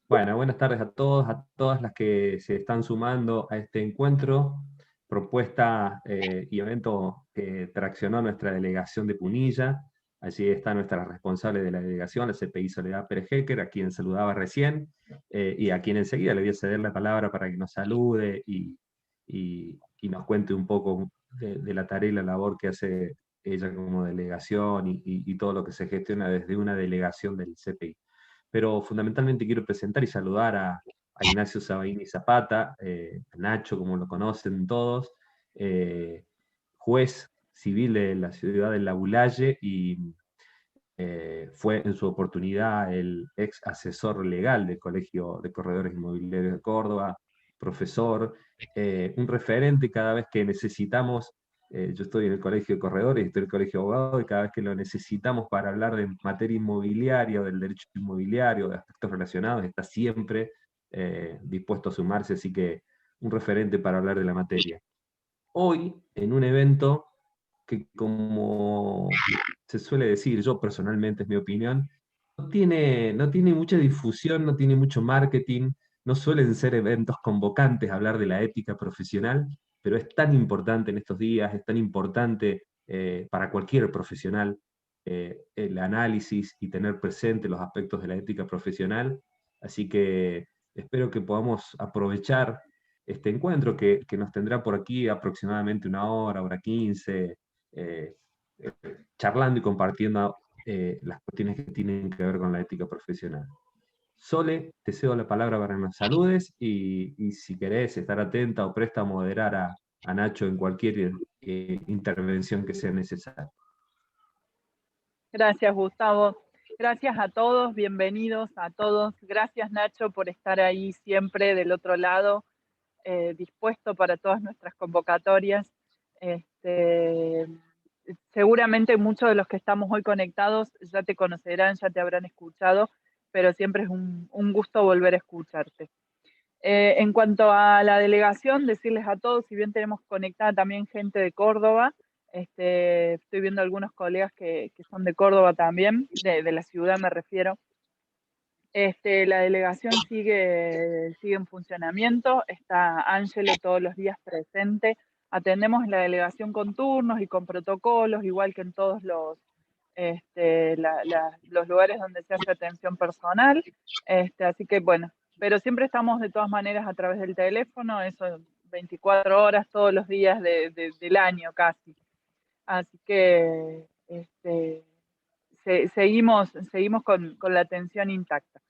Bueno, buenas tardes a todos, a todas las que se están sumando a este encuentro, propuesta y evento que traccionó nuestra delegación de Punilla. Allí está nuestra responsable de la delegación, la CPI Soledad Pérez Hecker, a quien saludaba recién, y a quien enseguida le voy a ceder la palabra para que nos salude y nos cuente un poco de la tarea y la labor que hace ella como delegación y todo lo que se gestiona desde una delegación del CPI. Pero fundamentalmente quiero presentar y saludar a Ignacio Sabaini Zapata, a Nacho, como lo conocen todos, eh, juez civil de la ciudad de La Bulaye y fue en su oportunidad el ex asesor legal del Colegio de Corredores Inmobiliarios de Córdoba, profesor, un referente cada vez que necesitamos. Yo estoy en el Colegio de Corredores, estoy en el Colegio de Abogados, y cada vez que lo necesitamos para hablar de materia inmobiliaria o del derecho inmobiliario, de aspectos relacionados, está siempre dispuesto a sumarse, así que un referente para hablar de la materia. Hoy, en un evento que, como se suele decir, yo personalmente es mi opinión, no tiene mucha difusión, no tiene mucho marketing, no suelen ser eventos convocantes a hablar de la ética profesional, pero es tan importante en estos días, es tan importante para cualquier profesional el análisis y tener presente los aspectos de la ética profesional. Así que espero que podamos aprovechar este encuentro que nos tendrá por aquí aproximadamente una hora 15, eh, charlando y compartiendo las cuestiones que tienen que ver con la ética profesional. Sole, te cedo la palabra para que nos saludes y si querés estar atenta o presta a moderar a Nacho en cualquier intervención que sea necesaria. Gracias, Gustavo. Gracias a todos, bienvenidos a todos. Gracias, Nacho, por estar ahí siempre del otro lado, dispuesto para todas nuestras convocatorias. Este, Seguramente muchos de los que estamos hoy conectados ya te conocerán, ya te habrán escuchado, pero siempre es un gusto volver a escucharte. En cuanto a la delegación, decirles a todos, si bien tenemos conectada también gente de Córdoba, estoy viendo algunos colegas que son de Córdoba también, de la ciudad me refiero. La delegación sigue en funcionamiento, está Ángelo todos los días presente, atendemos la delegación con turnos y con protocolos, igual que en todos los lugares donde se hace atención personal, así que bueno, pero siempre estamos de todas maneras a través del teléfono, eso 24 horas todos los días del año casi, así que seguimos con la atención intacta.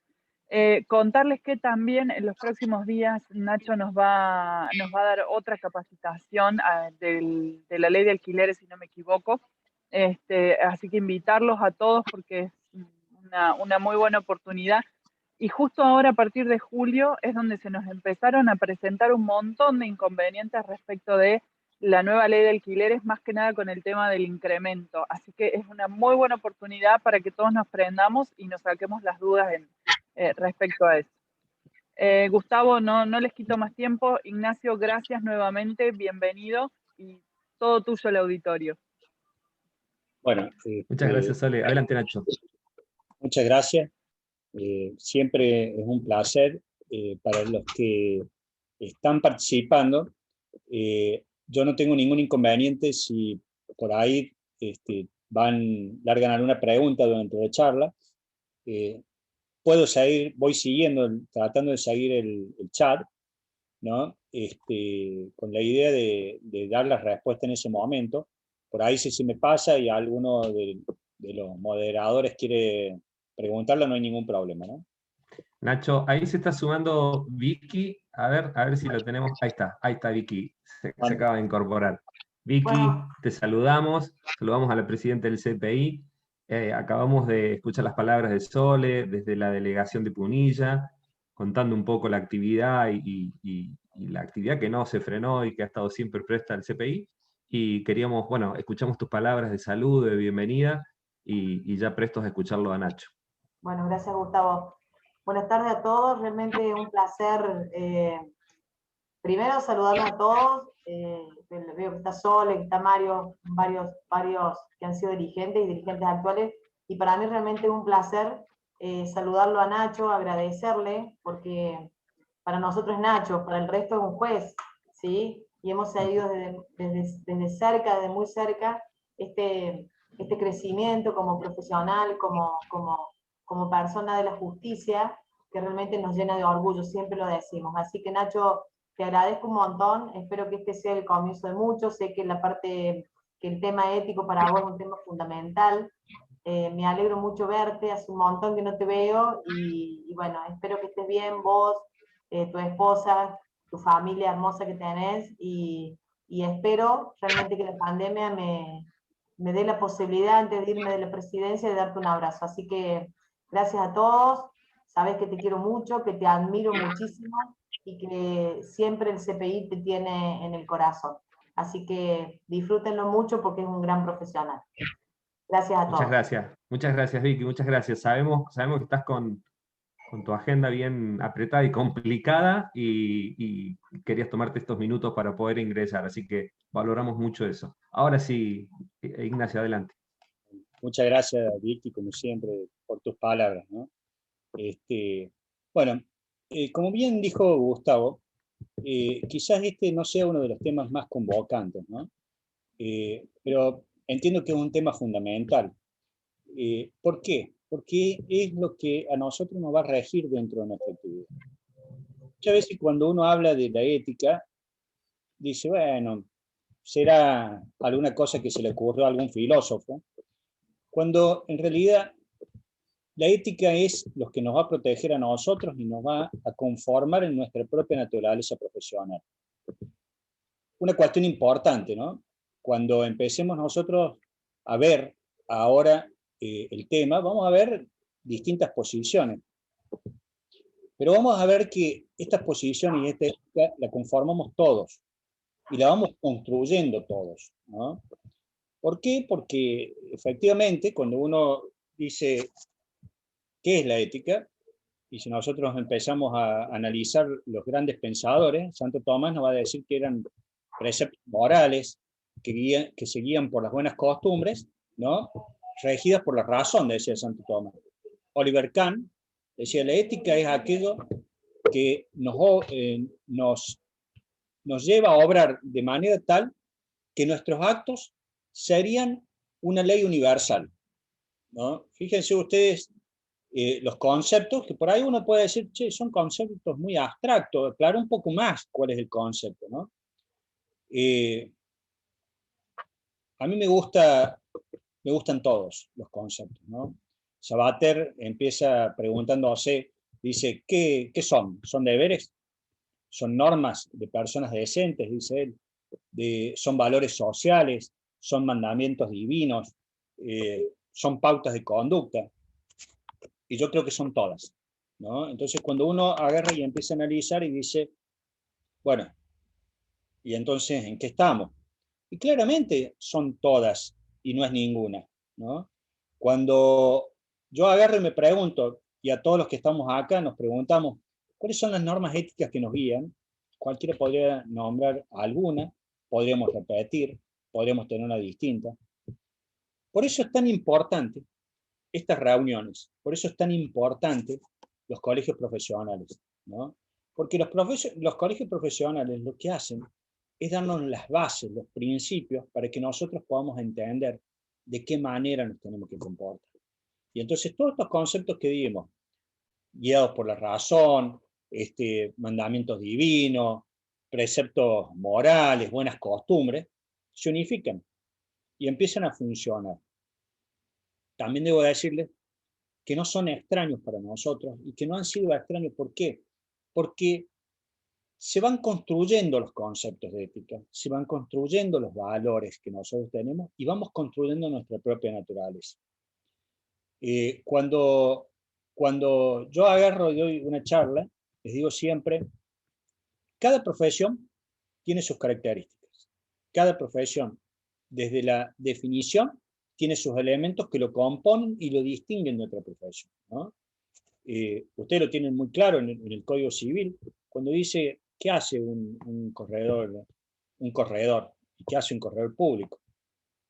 Contarles que también en los próximos días Nacho nos va a dar otra capacitación de la ley de alquileres, si no me equivoco. Así que invitarlos a todos porque es una muy buena oportunidad. Y justo ahora, a partir de julio, es donde se nos empezaron a presentar un montón de inconvenientes respecto de la nueva ley de alquileres, más que nada con el tema del incremento. Así que es una muy buena oportunidad para que todos nos prendamos y nos saquemos las dudas respecto a eso. Gustavo, no les quito más tiempo. Ignacio, gracias nuevamente, bienvenido y todo tuyo el auditorio. Bueno, Muchas gracias, Sole. Adelante, Nacho. muchas gracias. Siempre es un placer para los que están participando. Yo no tengo ningún inconveniente si por ahí largan alguna pregunta durante la charla. Voy siguiendo, tratando de seguir el chat, ¿no? Con la idea de dar la respuesta en ese momento. Por ahí si se me pasa y alguno de los moderadores quiere preguntarlo, no hay ningún problema, ¿no? Nacho, ahí se está sumando Vicky. A ver si lo tenemos. Ahí está Vicky. Se acaba de incorporar. Vicky, te saludamos. Saludamos a la presidenta del CPI. Acabamos de escuchar las palabras de Sole desde la delegación de Punilla, contando un poco la actividad y la actividad que no se frenó y que ha estado siempre presta al CPI. Y queríamos, bueno, escuchamos tus palabras de salud, de bienvenida y ya prestos a escucharlo a Nacho. Bueno, gracias, Gustavo. Buenas tardes a todos, realmente un placer. Primero, saludarlos a todos. Veo que está Sole, que está Mario, varios que han sido dirigentes y dirigentes actuales. Y para mí realmente es un placer saludarlo a Nacho, agradecerle, porque para nosotros es Nacho, para el resto es un juez, ¿sí? Y hemos seguido desde cerca, desde muy cerca, este crecimiento como profesional, como persona de la justicia, que realmente nos llena de orgullo, siempre lo decimos. Así que Nacho, te agradezco un montón, espero que este sea el comienzo de muchos, sé que que el tema ético para vos es un tema fundamental, me alegro mucho verte, hace un montón que no te veo, y bueno, espero que estés bien vos, tu esposa, tu familia hermosa que tenés, y espero realmente que la pandemia me dé la posibilidad, antes de irme de la presidencia, de darte un abrazo. Así que gracias a todos, sabes que te quiero mucho, que te admiro muchísimo, y que siempre el CPI te tiene en el corazón. Así que disfrútenlo mucho porque es un gran profesional. Gracias a todos. Muchas gracias Vicky, muchas gracias. Sabemos que estás con tu agenda bien apretada y complicada y querías tomarte estos minutos para poder ingresar, así que valoramos mucho eso. Ahora sí, Ignacio, adelante. Muchas gracias, Vicky, como siempre, por tus palabras, ¿no? Bueno, como bien dijo Gustavo, quizás este no sea uno de los temas más convocantes, ¿no? Pero entiendo que es un tema fundamental. ¿Por qué? Porque es lo que a nosotros nos va a regir dentro de nuestra actividad. Muchas veces cuando uno habla de la ética, dice, bueno, será alguna cosa que se le ocurrió a algún filósofo, cuando en realidad la ética es lo que nos va a proteger a nosotros y nos va a conformar en nuestra propia naturaleza profesional. Una cuestión importante, ¿no? Cuando empecemos nosotros a ver ahora el tema, vamos a ver distintas posiciones. Pero vamos a ver que estas posiciones y esta ética la conformamos todos y la vamos construyendo todos, ¿no? ¿Por qué? Porque efectivamente cuando uno dice qué es la ética, y si nosotros empezamos a analizar los grandes pensadores, Santo Tomás nos va a decir que eran preceptos morales que se guían por las buenas costumbres, ¿no? Regidas por la razón, decía Santo Tomás. Oliver Kahn decía, la ética es aquello que nos lleva a obrar de manera tal que nuestros actos serían una ley universal, ¿no? Fíjense ustedes los conceptos, que por ahí uno puede decir, che, son conceptos muy abstractos, aclara un poco más cuál es el concepto, ¿no? A mí me gustan todos los conceptos, ¿no? Sabater empieza preguntándose, dice, ¿qué son? ¿Son deberes? ¿Son normas de personas decentes? Dice él. ¿Son valores sociales? ¿Son mandamientos divinos? ¿Son pautas de conducta? Y yo creo que son todas, ¿no? Entonces cuando uno agarra y empieza a analizar y dice, bueno, ¿y entonces en qué estamos? Y claramente son todas y no es ninguna, ¿no? Cuando yo agarro y me pregunto, y a todos los que estamos acá nos preguntamos, ¿cuáles son las normas éticas que nos guían? Cualquiera podría nombrar alguna, podríamos repetir, podríamos tener una distinta. Por eso es tan importante estas reuniones, por eso es tan importante los colegios profesionales, ¿no? Porque los colegios profesionales lo que hacen es darnos las bases, los principios, para que nosotros podamos entender de qué manera nos tenemos que comportar. Y entonces todos estos conceptos que dimos, guiados por la razón, mandamientos divinos, preceptos morales, buenas costumbres, se unifican y empiezan a funcionar. También debo decirles que no son extraños para nosotros y que no han sido extraños. ¿Por qué? Porque se van construyendo los conceptos de ética, se van construyendo los valores que nosotros tenemos y vamos construyendo nuestra propia naturaleza. Cuando yo agarro y doy una charla, les digo siempre, cada profesión tiene sus características. Cada profesión, desde la definición, tiene sus elementos que lo componen y lo distinguen de otra profesión, ¿no? Ustedes lo tienen muy claro en el Código Civil, cuando dice, ¿qué hace un corredor? ¿Qué hace un corredor público?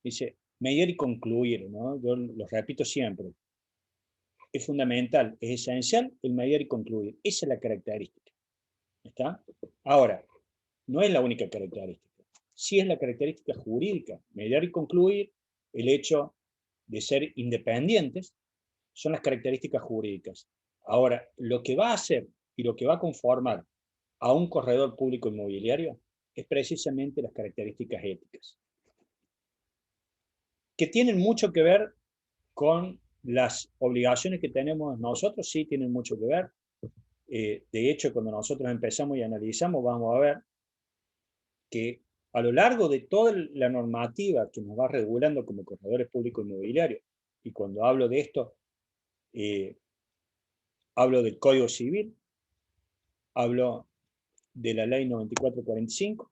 Dice, mediar y concluir, ¿no? Yo lo repito siempre. es fundamental, es esencial el mediar y concluir. Esa es la característica. ¿Está? Ahora, no es la única característica. Sí es la característica jurídica. Mediar y concluir, el hecho de ser independientes, son las características jurídicas. Ahora, lo que va a hacer y lo que va a conformar a un corredor público inmobiliario es precisamente las características éticas, que tienen mucho que ver con las obligaciones que tenemos nosotros, sí tienen mucho que ver. De hecho, cuando nosotros empezamos y analizamos, vamos a ver que a lo largo de toda la normativa que nos va regulando como corredores públicos inmobiliarios, y cuando hablo de esto, hablo del Código Civil, hablo de la Ley 9445,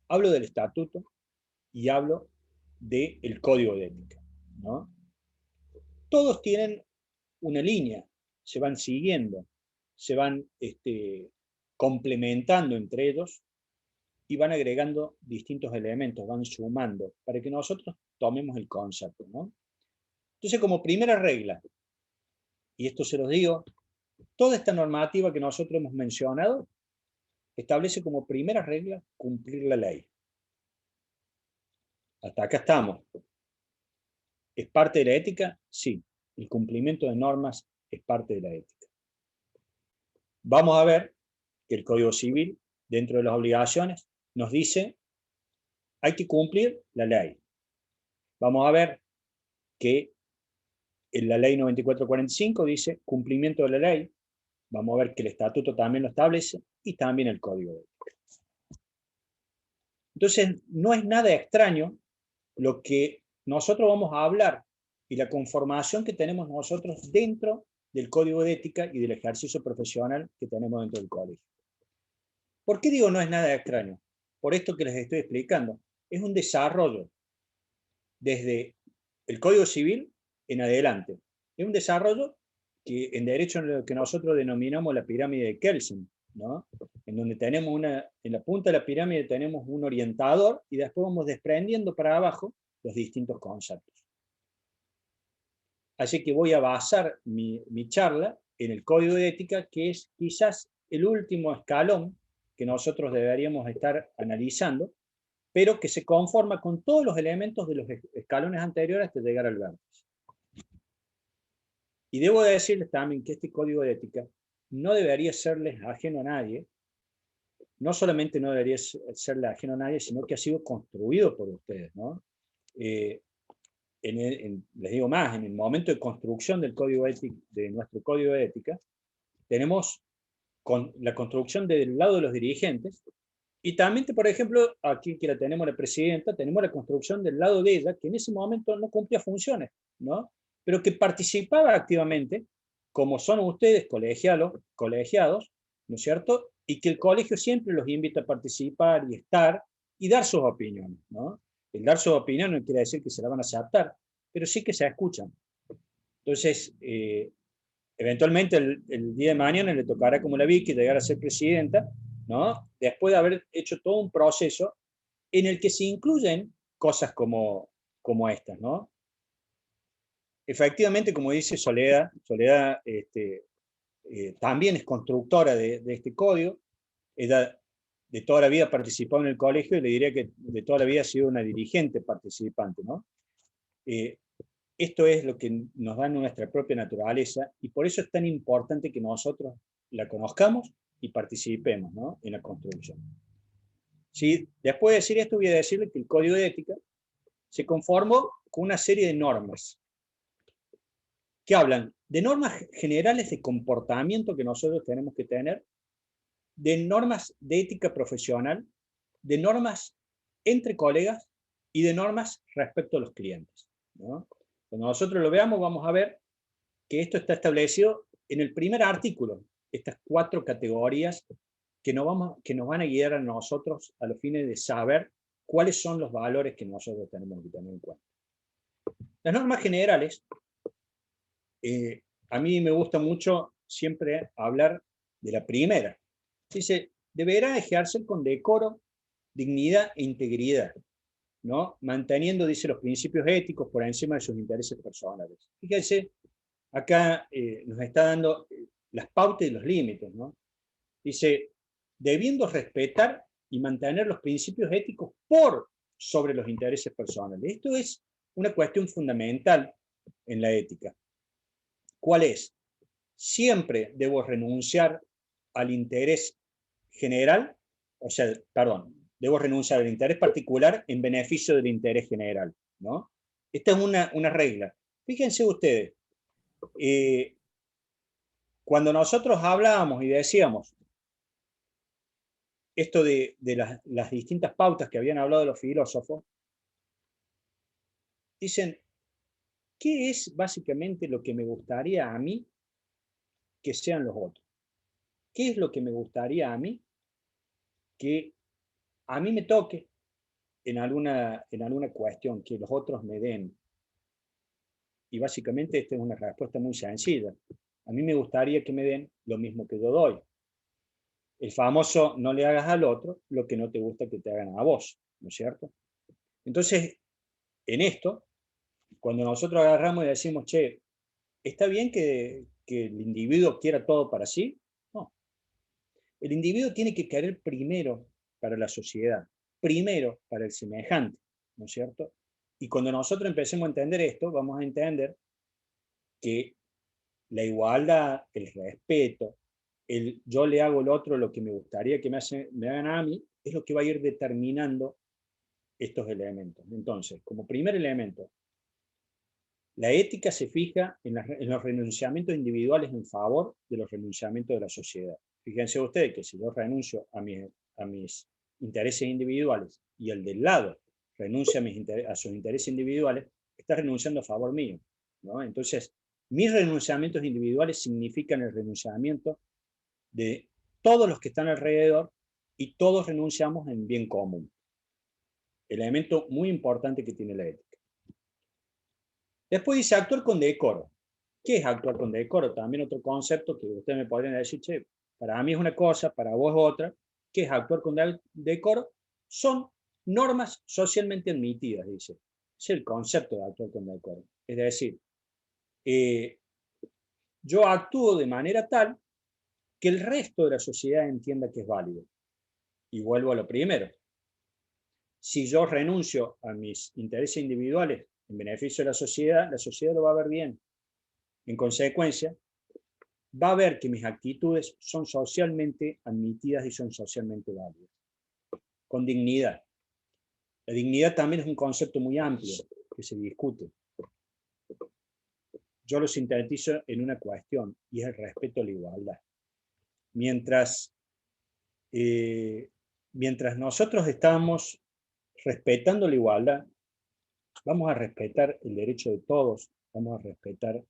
hablo del Estatuto y hablo del Código de Ética, ¿no? Todos tienen una línea, se van siguiendo, se van complementando entre ellos y van agregando distintos elementos, van sumando, para que nosotros tomemos el concepto, ¿no? Entonces, como primera regla, y esto se los digo, toda esta normativa que nosotros hemos mencionado establece como primera regla cumplir la ley. Hasta acá estamos. ¿Es parte de la ética? Sí. El cumplimiento de normas es parte de la ética. Vamos a ver que el Código Civil, dentro de las obligaciones, nos dice hay que cumplir la ley. Vamos a ver que en la Ley 9445 dice cumplimiento de la ley. Vamos a ver que el Estatuto también lo establece y también el Código de Ética. Entonces, no es nada extraño lo que nosotros vamos a hablar y la conformación que tenemos nosotros dentro del Código de Ética y del ejercicio profesional que tenemos dentro del colegio. ¿Por qué digo no es nada extraño? Por esto que les estoy explicando. Es un desarrollo desde el Código Civil en adelante. Es un desarrollo que en derecho es lo que nosotros denominamos la pirámide de Kelsen, ¿no? En donde tenemos en la punta de la pirámide tenemos un orientador y después vamos desprendiendo para abajo los distintos conceptos. Así que voy a basar mi charla en el Código de Ética, que es quizás el último escalón que nosotros deberíamos estar analizando, pero que se conforma con todos los elementos de los escalones anteriores hasta llegar al vértice. Y debo decirles también que este Código de Ética no debería serles ajeno a nadie, no solamente no debería serle ajeno a nadie, sino que ha sido construido por ustedes, ¿no? Les digo más, en el momento de construcción del Código Ético, de nuestro Código de Ética, tenemos la construcción del lado de los dirigentes, y también, por ejemplo, aquí que la tenemos la presidenta, tenemos la construcción del lado de ella, que en ese momento no cumplía funciones, ¿no? Pero que participaba activamente, como son ustedes colegiados, ¿no es cierto? Y que el colegio siempre los invita a participar y estar y dar sus opiniones, ¿no? El dar sus opiniones no quiere decir que se la van a aceptar, pero sí que se escuchan. Entonces, eventualmente el día de mañana le tocará como la Vicky llegar a ser presidenta, ¿no? Después de haber hecho todo un proceso en el que se incluyen cosas como estas, ¿no? Efectivamente, como dice Soledad también es constructora de este código. Ella de toda la vida participó en el colegio y le diría que de toda la vida ha sido una dirigente participante, ¿no? Esto es lo que nos da nuestra propia naturaleza y por eso es tan importante que nosotros la conozcamos y participemos, ¿no? En la construcción. Si después de decir esto voy a decirle que el Código de Ética se conformó con una serie de normas que hablan de normas generales de comportamiento que nosotros tenemos que tener, de normas de ética profesional, de normas entre colegas y de normas respecto a los clientes, ¿no? Cuando nosotros lo veamos vamos a ver que esto está establecido en el primer artículo, estas 4 categorías que nos van a guiar a nosotros a los fines de saber cuáles son los valores que nosotros tenemos que tener en cuenta. Las normas generales, a mí me gusta mucho siempre hablar de la primera. Dice, deberá ejercer con decoro, dignidad e integridad, ¿no? Manteniendo, dice, los principios éticos por encima de sus intereses personales. Fíjense acá nos está dando las pautas y los límites, ¿no? Dice, debiendo respetar y mantener los principios éticos por sobre los intereses personales. Esto es una cuestión fundamental en la ética. ¿Cuál es? Siempre debo renunciar al interés general, o sea, perdón, debo renunciar al interés particular en beneficio del interés general, ¿no? Esta es una regla. Fíjense ustedes, cuando nosotros hablábamos y decíamos esto de las distintas pautas que habían hablado los filósofos, dicen, ¿qué es básicamente lo que me gustaría a mí que sean los otros? ¿Qué es lo que me gustaría a mí que a mí me toque en alguna cuestión, que los otros me den? Y básicamente esta es una respuesta muy sencilla. A mí me gustaría que me den lo mismo que yo doy. El famoso, no le hagas al otro lo que no te gusta que te hagan a vos, ¿no es cierto? Entonces, en esto, cuando nosotros agarramos y decimos, che, ¿está bien que el individuo quiera todo para sí? No. El individuo tiene que querer primero para la sociedad, primero para el semejante, ¿no es cierto? Y cuando nosotros empecemos a entender esto, vamos a entender que la igualdad, el respeto, el yo le hago al otro lo que me gustaría que me hagan a mí, es lo que va a ir determinando estos elementos. Entonces, como primer elemento, la ética se fija en los renunciamientos individuales en favor de los renunciamientos de la sociedad. Fíjense ustedes que si yo renuncio a mis intereses individuales y el del lado renuncia a sus intereses individuales, está renunciando a favor mío, ¿no? Entonces, mis renunciamientos individuales significan el renunciamiento de todos los que están alrededor y todos renunciamos en bien común. Elemento muy importante que tiene la ética. Después dice actuar con decoro. ¿Qué es actuar con decoro? También otro concepto que ustedes me podrían decir, che, para mí es una cosa, para vos es otra. ¿Qué es actuar con decoro? Son normas socialmente admitidas, dice. Es el concepto de actuar con decoro. Es decir, yo actúo de manera tal que el resto de la sociedad entienda que es válido. Y vuelvo a lo primero. Si yo renuncio a mis intereses individuales en beneficio de la sociedad lo va a ver bien. En consecuencia, va a ver que mis actitudes son socialmente admitidas y son socialmente válidas. Con dignidad. La dignidad también es un concepto muy amplio que se discute. Yo lo sintetizo en una cuestión, y es el respeto a la igualdad. Mientras nosotros estamos respetando la igualdad, vamos a respetar el derecho de todos, vamos a respetar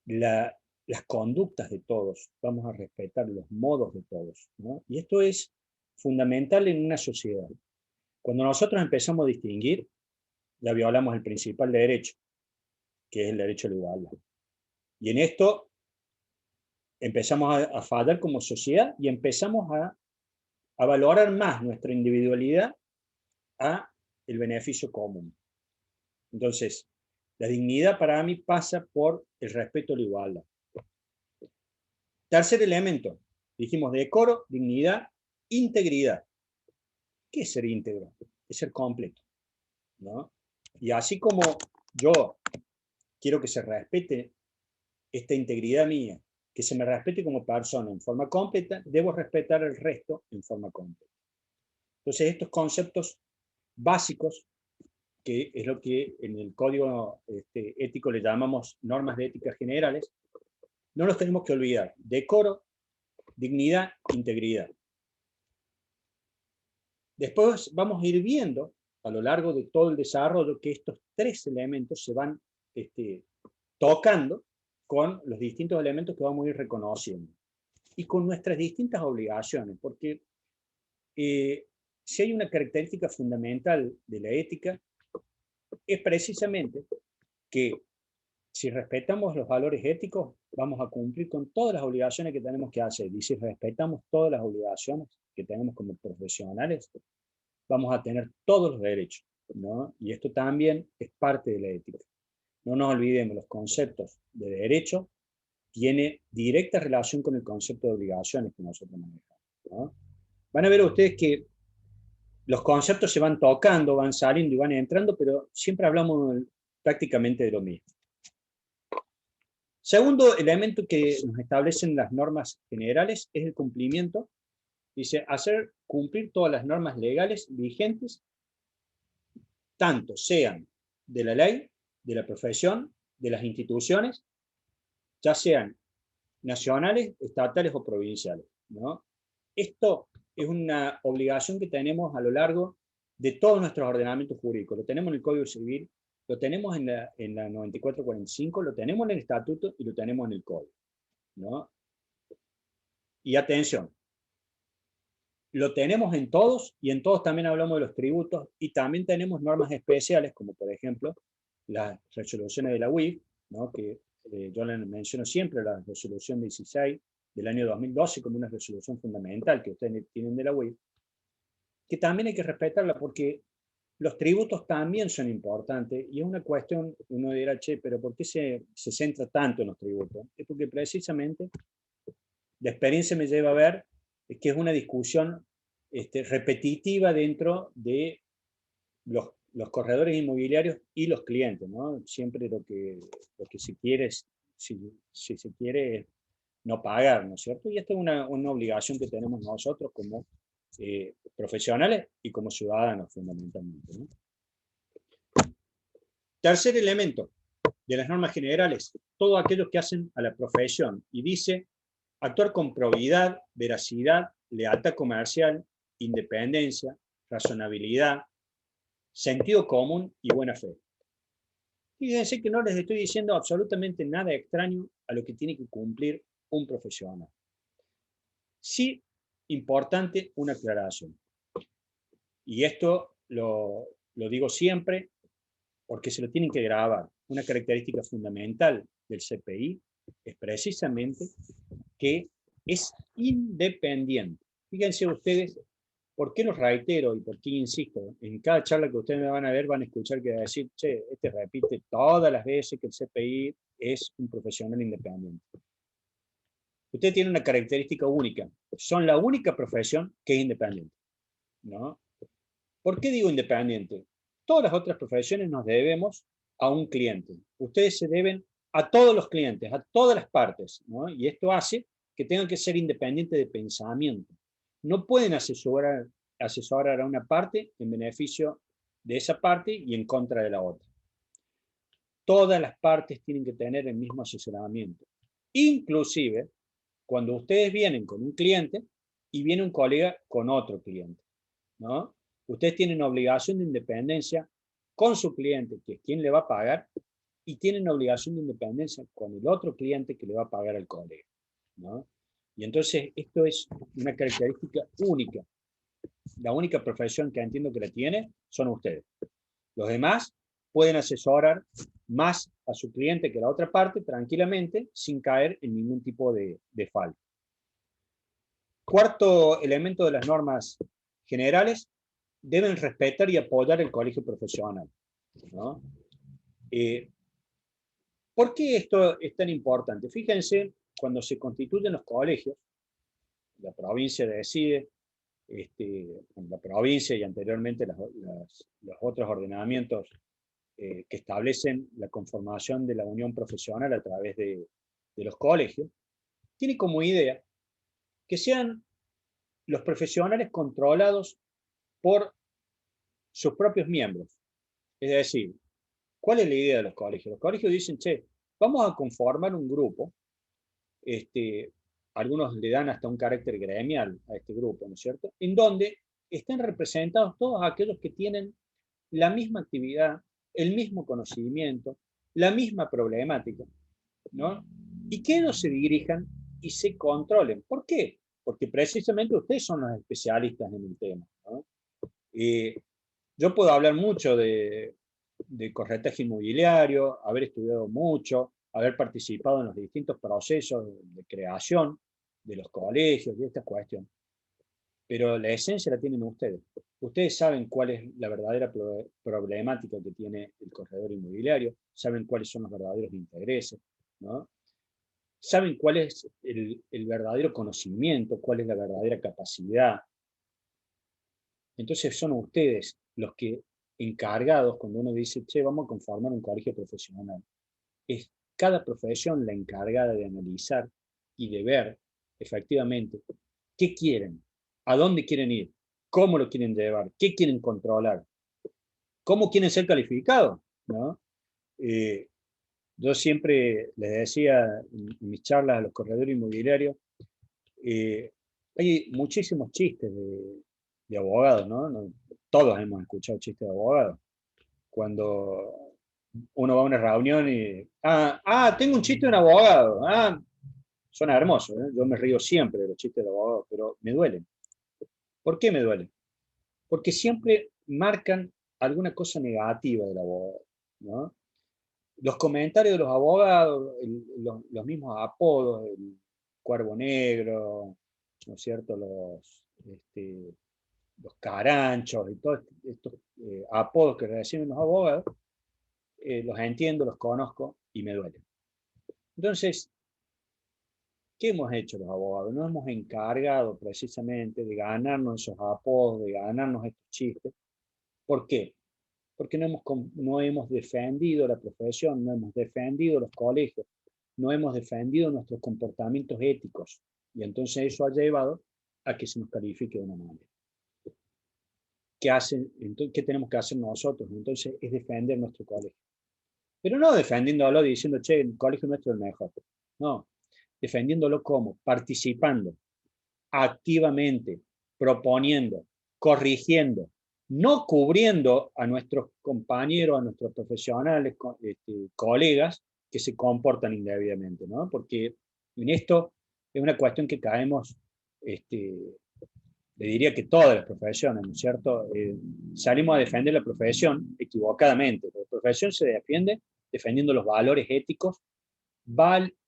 las conductas de todos, vamos a respetar los modos de todos, ¿no? Y esto es fundamental en una sociedad. Cuando nosotros empezamos a distinguir, ya violamos el principal derecho, que es el derecho a la igualdad. Y en esto empezamos a fallar como sociedad y empezamos a valorar más nuestra individualidad a el beneficio común. Entonces, la dignidad para mí pasa por el respeto a la igualdad. Tercer elemento, dijimos decoro, dignidad, integridad. ¿Qué es ser íntegro? Es ser completo, ¿no? Y así como yo quiero que se respete esta integridad mía, que se me respete como persona en forma completa, debo respetar el resto en forma completa. Entonces, estos conceptos básicos, que es lo que en el código ético le llamamos normas de ética generales, no los tenemos que olvidar. Decoro, dignidad, integridad. Después vamos a ir viendo a lo largo de todo el desarrollo que estos tres elementos se van tocando con los distintos elementos que vamos a ir reconociendo y con nuestras distintas obligaciones, porque si hay una característica fundamental de la ética, es precisamente que si respetamos los valores éticos, vamos a cumplir con todas las obligaciones que tenemos que hacer. Y si respetamos todas las obligaciones que tenemos como profesionales, vamos a tener todos los derechos, ¿no? Y esto también es parte de la ética. no nos olvidemos, los conceptos de derecho tienen directa relación con el concepto de obligaciones que nosotros manejamos, ¿no? Van a ver ustedes que los conceptos se van tocando, van saliendo y van entrando, pero siempre hablamos prácticamente de lo mismo. Segundo elemento que nos establecen las normas generales es el cumplimiento. Dice, hacer cumplir todas las normas legales vigentes, tanto sean de la ley, de la profesión, de las instituciones, ya sean nacionales, estatales o provinciales, ¿no? Esto es una obligación que tenemos a lo largo de todos nuestros ordenamientos jurídicos. Lo tenemos en el Código Civil, lo tenemos en la 9445, lo tenemos en el Estatuto y lo tenemos en el Código, ¿no? Y atención, lo tenemos en todos, y en todos también hablamos de los tributos, y también tenemos normas especiales, como por ejemplo las resoluciones de la UIF, ¿no? Que yo les menciono siempre, la resolución 16 del año 2012 como una resolución fundamental que ustedes tienen de la UIF, que también hay que respetarla porque los tributos también son importantes, y es una cuestión, uno dirá, che, pero ¿por qué se centra tanto en los tributos? Es porque precisamente la experiencia me lleva a ver que es una discusión repetitiva dentro de los corredores inmobiliarios y los clientes, ¿no? Siempre lo que se quiere es, si se quiere, es no pagar, ¿no es cierto? Y esta es una obligación que tenemos nosotros como profesionales y como ciudadanos, fundamentalmente, ¿no? Tercer elemento de las normas generales, todo aquello que hacen a la profesión, y dice, actuar con probidad, veracidad, lealtad comercial, independencia, razonabilidad, sentido común y buena fe. Fíjense que no les estoy diciendo absolutamente nada extraño a lo que tiene que cumplir un profesional. Sí, importante una aclaración. Y esto lo digo siempre porque se lo tienen que grabar. Una característica fundamental del CPI es precisamente que es independiente. Fíjense ustedes, ¿por qué los reitero y por qué insisto? En cada charla que ustedes me van a ver van a escuchar que decir, che, repite todas las veces que el CPI es un profesional independiente. Usted tiene una característica única. Son la única profesión que es independiente, ¿no? ¿Por qué digo independiente? Todas las otras profesiones nos debemos a un cliente. Ustedes se deben a todos los clientes, a todas las partes, ¿no? Y esto hace que tengan que ser independientes de pensamiento. No pueden asesorar a una parte en beneficio de esa parte y en contra de la otra. Todas las partes tienen que tener el mismo asesoramiento. Inclusive, cuando ustedes vienen con un cliente y viene un colega con otro cliente, ¿no? Ustedes tienen obligación de independencia con su cliente, que es quien le va a pagar, y tienen obligación de independencia con el otro cliente que le va a pagar al colega, ¿no? Y entonces esto es una característica única. La única profesión que entiendo que la tiene son ustedes. Los demás pueden asesorar más a su cliente que la otra parte tranquilamente, sin caer en ningún tipo de falta. Cuarto elemento de las normas generales, deben respetar y apoyar el colegio profesional, ¿no? ¿Por qué esto es tan importante? Fíjense, cuando se constituyen los colegios, la provincia decide, la provincia y anteriormente los otros ordenamientos que establecen la conformación de la unión profesional a través de los colegios, tiene como idea que sean los profesionales controlados por sus propios miembros. Es decir, ¿cuál es la idea de los colegios? Los colegios dicen, che, vamos a conformar un grupo, algunos le dan hasta un carácter gremial a este grupo, ¿no es cierto?, en donde están representados todos aquellos que tienen la misma actividad, el mismo conocimiento, la misma problemática, ¿no? Y que ellos se dirijan y se controlen. ¿Por qué? Porque precisamente ustedes son los especialistas en el tema, ¿no? Yo puedo hablar mucho de corretaje inmobiliario, haber estudiado mucho, haber participado en los distintos procesos de creación de los colegios y esta cuestión. pero la esencia la tienen ustedes. Ustedes saben cuál es la verdadera problemática que tiene el corredor inmobiliario, saben cuáles son los verdaderos intereses, ¿no? Saben cuál es el verdadero conocimiento, cuál es la verdadera capacidad. Entonces son ustedes los que encargados, cuando uno dice, che, vamos a conformar un colegio profesional, es cada profesión la encargada de analizar y de ver efectivamente qué quieren, a dónde quieren ir, cómo lo quieren llevar, qué quieren controlar, cómo quieren ser calificados, ¿no? Yo siempre les decía en mis charlas a los corredores inmobiliarios, hay muchísimos chistes de abogados, ¿no? Todos hemos escuchado chistes de abogados. Cuando uno va a una reunión y, tengo un chiste de un abogado, suena hermoso, ¿eh? Yo me río siempre de los chistes de abogados, pero me duelen. ¿Por qué me duelen? Porque siempre marcan alguna cosa negativa del abogado, ¿no? Los comentarios de los abogados, los mismos apodos, el cuervo negro, ¿no es cierto? Los caranchos y todos estos apodos que reciben los abogados, los entiendo, los conozco y me duelen. Entonces, ¿qué hemos hecho los abogados? Nos hemos encargado precisamente de ganarnos esos apodos, de ganarnos estos chistes. ¿Por qué? Porque no hemos defendido la profesión, no hemos defendido los colegios, no hemos defendido nuestros comportamientos éticos. Y entonces eso ha llevado a que se nos califique de una manera. ¿Qué tenemos que hacer nosotros? Entonces es defender nuestro colegio. Pero no defendiéndolo diciendo, che, el colegio nuestro es el mejor. No, defendiéndolo como participando activamente, proponiendo, corrigiendo, no cubriendo a nuestros compañeros, a nuestros profesionales, colegas que se comportan indebidamente, ¿no? Porque en esto es una cuestión que caemos, le diría que todas las profesiones, ¿no es cierto? Salimos a defender la profesión equivocadamente. La profesión se defiende defendiendo los valores éticos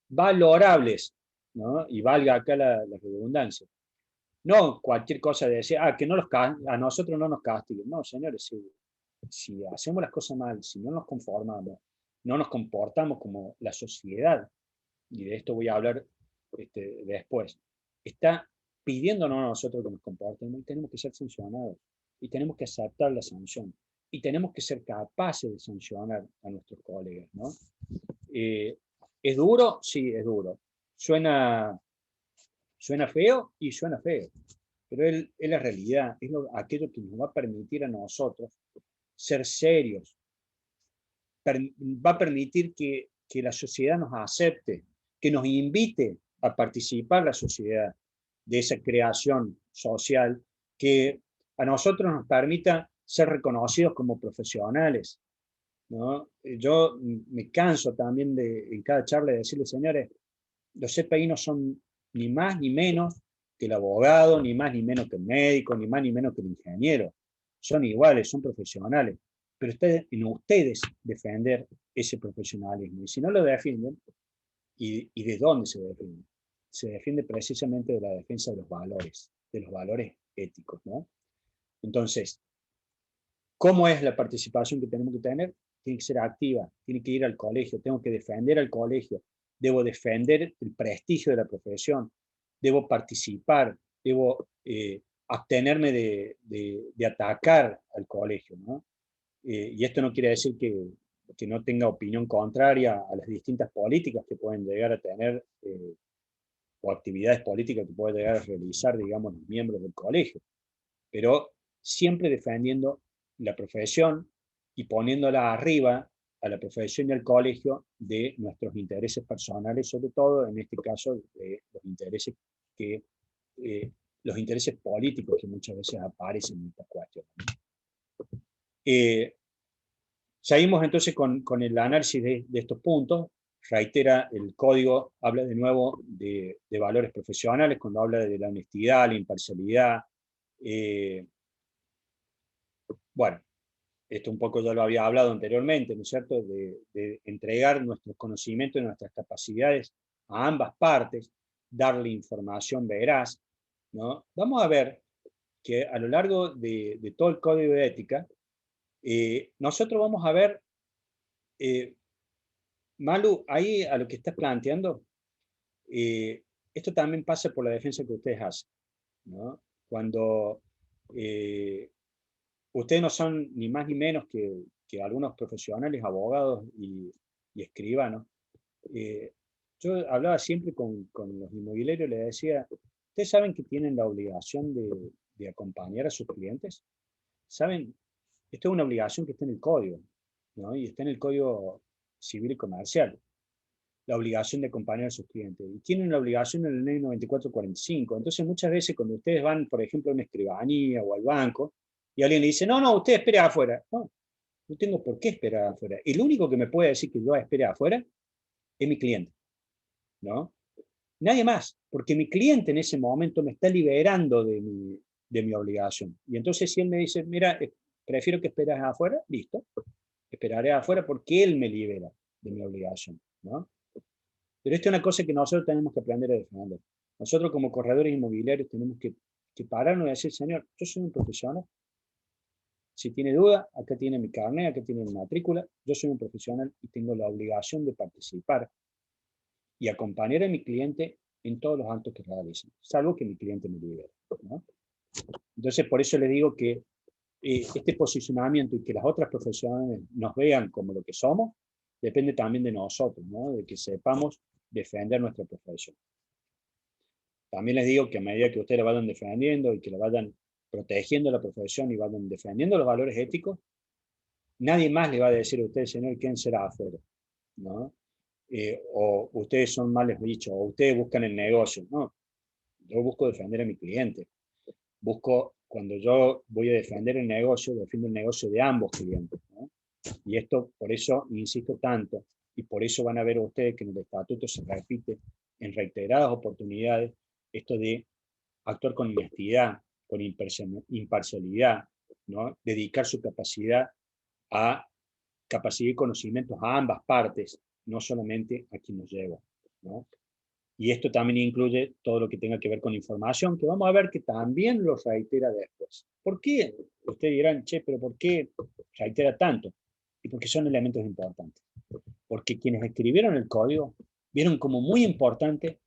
valorables, ¿no? Y valga acá la redundancia. No cualquier cosa de decir, que a nosotros no nos castiguen. No, señores, si hacemos las cosas mal, si no nos conformamos, no nos comportamos como la sociedad, y de esto voy a hablar después, está pidiéndonos a nosotros que nos comportemos y tenemos que ser sancionados, y tenemos que aceptar la sanción, y tenemos que ser capaces de sancionar a nuestros colegas, ¿no? ¿Es duro? Sí, es duro. Suena feo y suena feo, pero es la realidad, es aquello que nos va a permitir a nosotros ser serios, va a permitir que la sociedad nos acepte, que nos invite a participar la sociedad de esa creación social, que a nosotros nos permita ser reconocidos como profesionales, ¿no? Yo me canso también en cada charla de decirles, señores, los CPI no son ni más ni menos que el abogado, ni más ni menos que el médico, ni más ni menos que el ingeniero. Son iguales, son profesionales. Pero en ustedes defender ese profesionalismo. Y si no lo defienden, ¿y de dónde se defiende? Se defiende precisamente de la defensa de los valores éticos, ¿no? Entonces, ¿cómo es la participación que tenemos que tener? Tiene que ser activa, tiene que ir al colegio, tengo que defender al colegio, debo defender el prestigio de la profesión, debo participar, debo abstenerme de atacar al colegio, ¿no? Y esto no quiere decir que no tenga opinión contraria a las distintas políticas que pueden llegar a tener, o actividades políticas que pueden llegar a realizar, digamos, los miembros del colegio, pero siempre defendiendo la profesión y poniéndola arriba a la profesión y al colegio de nuestros intereses personales, sobre todo en este caso de los intereses políticos que muchas veces aparecen en estas cuestiones. Seguimos entonces con el análisis de estos puntos. Reitera, el código habla de nuevo de valores profesionales, cuando habla de la honestidad, la imparcialidad. Bueno, esto un poco ya lo había hablado anteriormente, ¿no es cierto?, de entregar nuestros conocimientos y nuestras capacidades a ambas partes, darle información veraz, ¿no? Vamos a ver que a lo largo de todo el código de ética, nosotros vamos a ver, Malu, ahí a lo que estás planteando, esto también pasa por la defensa que ustedes hacen, ¿no? Cuando ustedes no son ni más ni menos que algunos profesionales, abogados y escribanos. Yo hablaba siempre con los inmobiliarios, les decía, ¿ustedes saben que tienen la obligación de acompañar a sus clientes? ¿Saben? Esto es una obligación que está en el código, ¿no? Y está en el Código Civil y Comercial, la obligación de acompañar a sus clientes. Y tienen la obligación en la ley 9445. Entonces, muchas veces cuando ustedes van, por ejemplo, a una escribanía o al banco, y alguien le dice, no, usted espere afuera. No tengo por qué esperar afuera. El único que me puede decir que yo espere afuera es mi cliente, ¿no? Nadie más, porque mi cliente en ese momento me está liberando de mi obligación. Y entonces si él me dice, mira, prefiero que esperes afuera, listo, esperaré afuera porque él me libera de mi obligación, ¿no? Pero esto es una cosa que nosotros tenemos que aprender a defender. Nosotros como corredores inmobiliarios tenemos que pararnos y decir, señor, yo soy un profesional. Si tiene duda, acá tiene mi carnet, acá tiene mi matrícula. Yo soy un profesional y tengo la obligación de participar y acompañar a mi cliente en todos los actos que realicen, salvo que mi cliente me libere, ¿no? Entonces, por eso le digo que este posicionamiento y que las otras profesiones nos vean como lo que somos, depende también de nosotros, ¿no? De que sepamos defender nuestra profesión. También les digo que a medida que ustedes la vayan defendiendo y que la vayan protegiendo la profesión y vayan defendiendo los valores éticos, nadie más le va a decir a ustedes, señor, ¿quién será afuera? ¿No? O ustedes son males bichos, o ustedes buscan el negocio. No, yo busco defender a mi cliente. Cuando yo voy a defender el negocio, defiendo el negocio de ambos clientes, ¿no? Y esto, por eso insisto tanto, y por eso van a ver ustedes que en el estatuto se repite en reiteradas oportunidades esto de actuar con honestidad, con imparcialidad, ¿no? Dedicar su capacidad y conocimientos a ambas partes, no solamente a quien nos lleva, ¿no? Y esto también incluye todo lo que tenga que ver con información, que vamos a ver que también lo reitera después. ¿Por qué? Ustedes dirán, che, pero ¿por qué reitera tanto? Y porque son elementos importantes. Porque quienes escribieron el código vieron como muy importante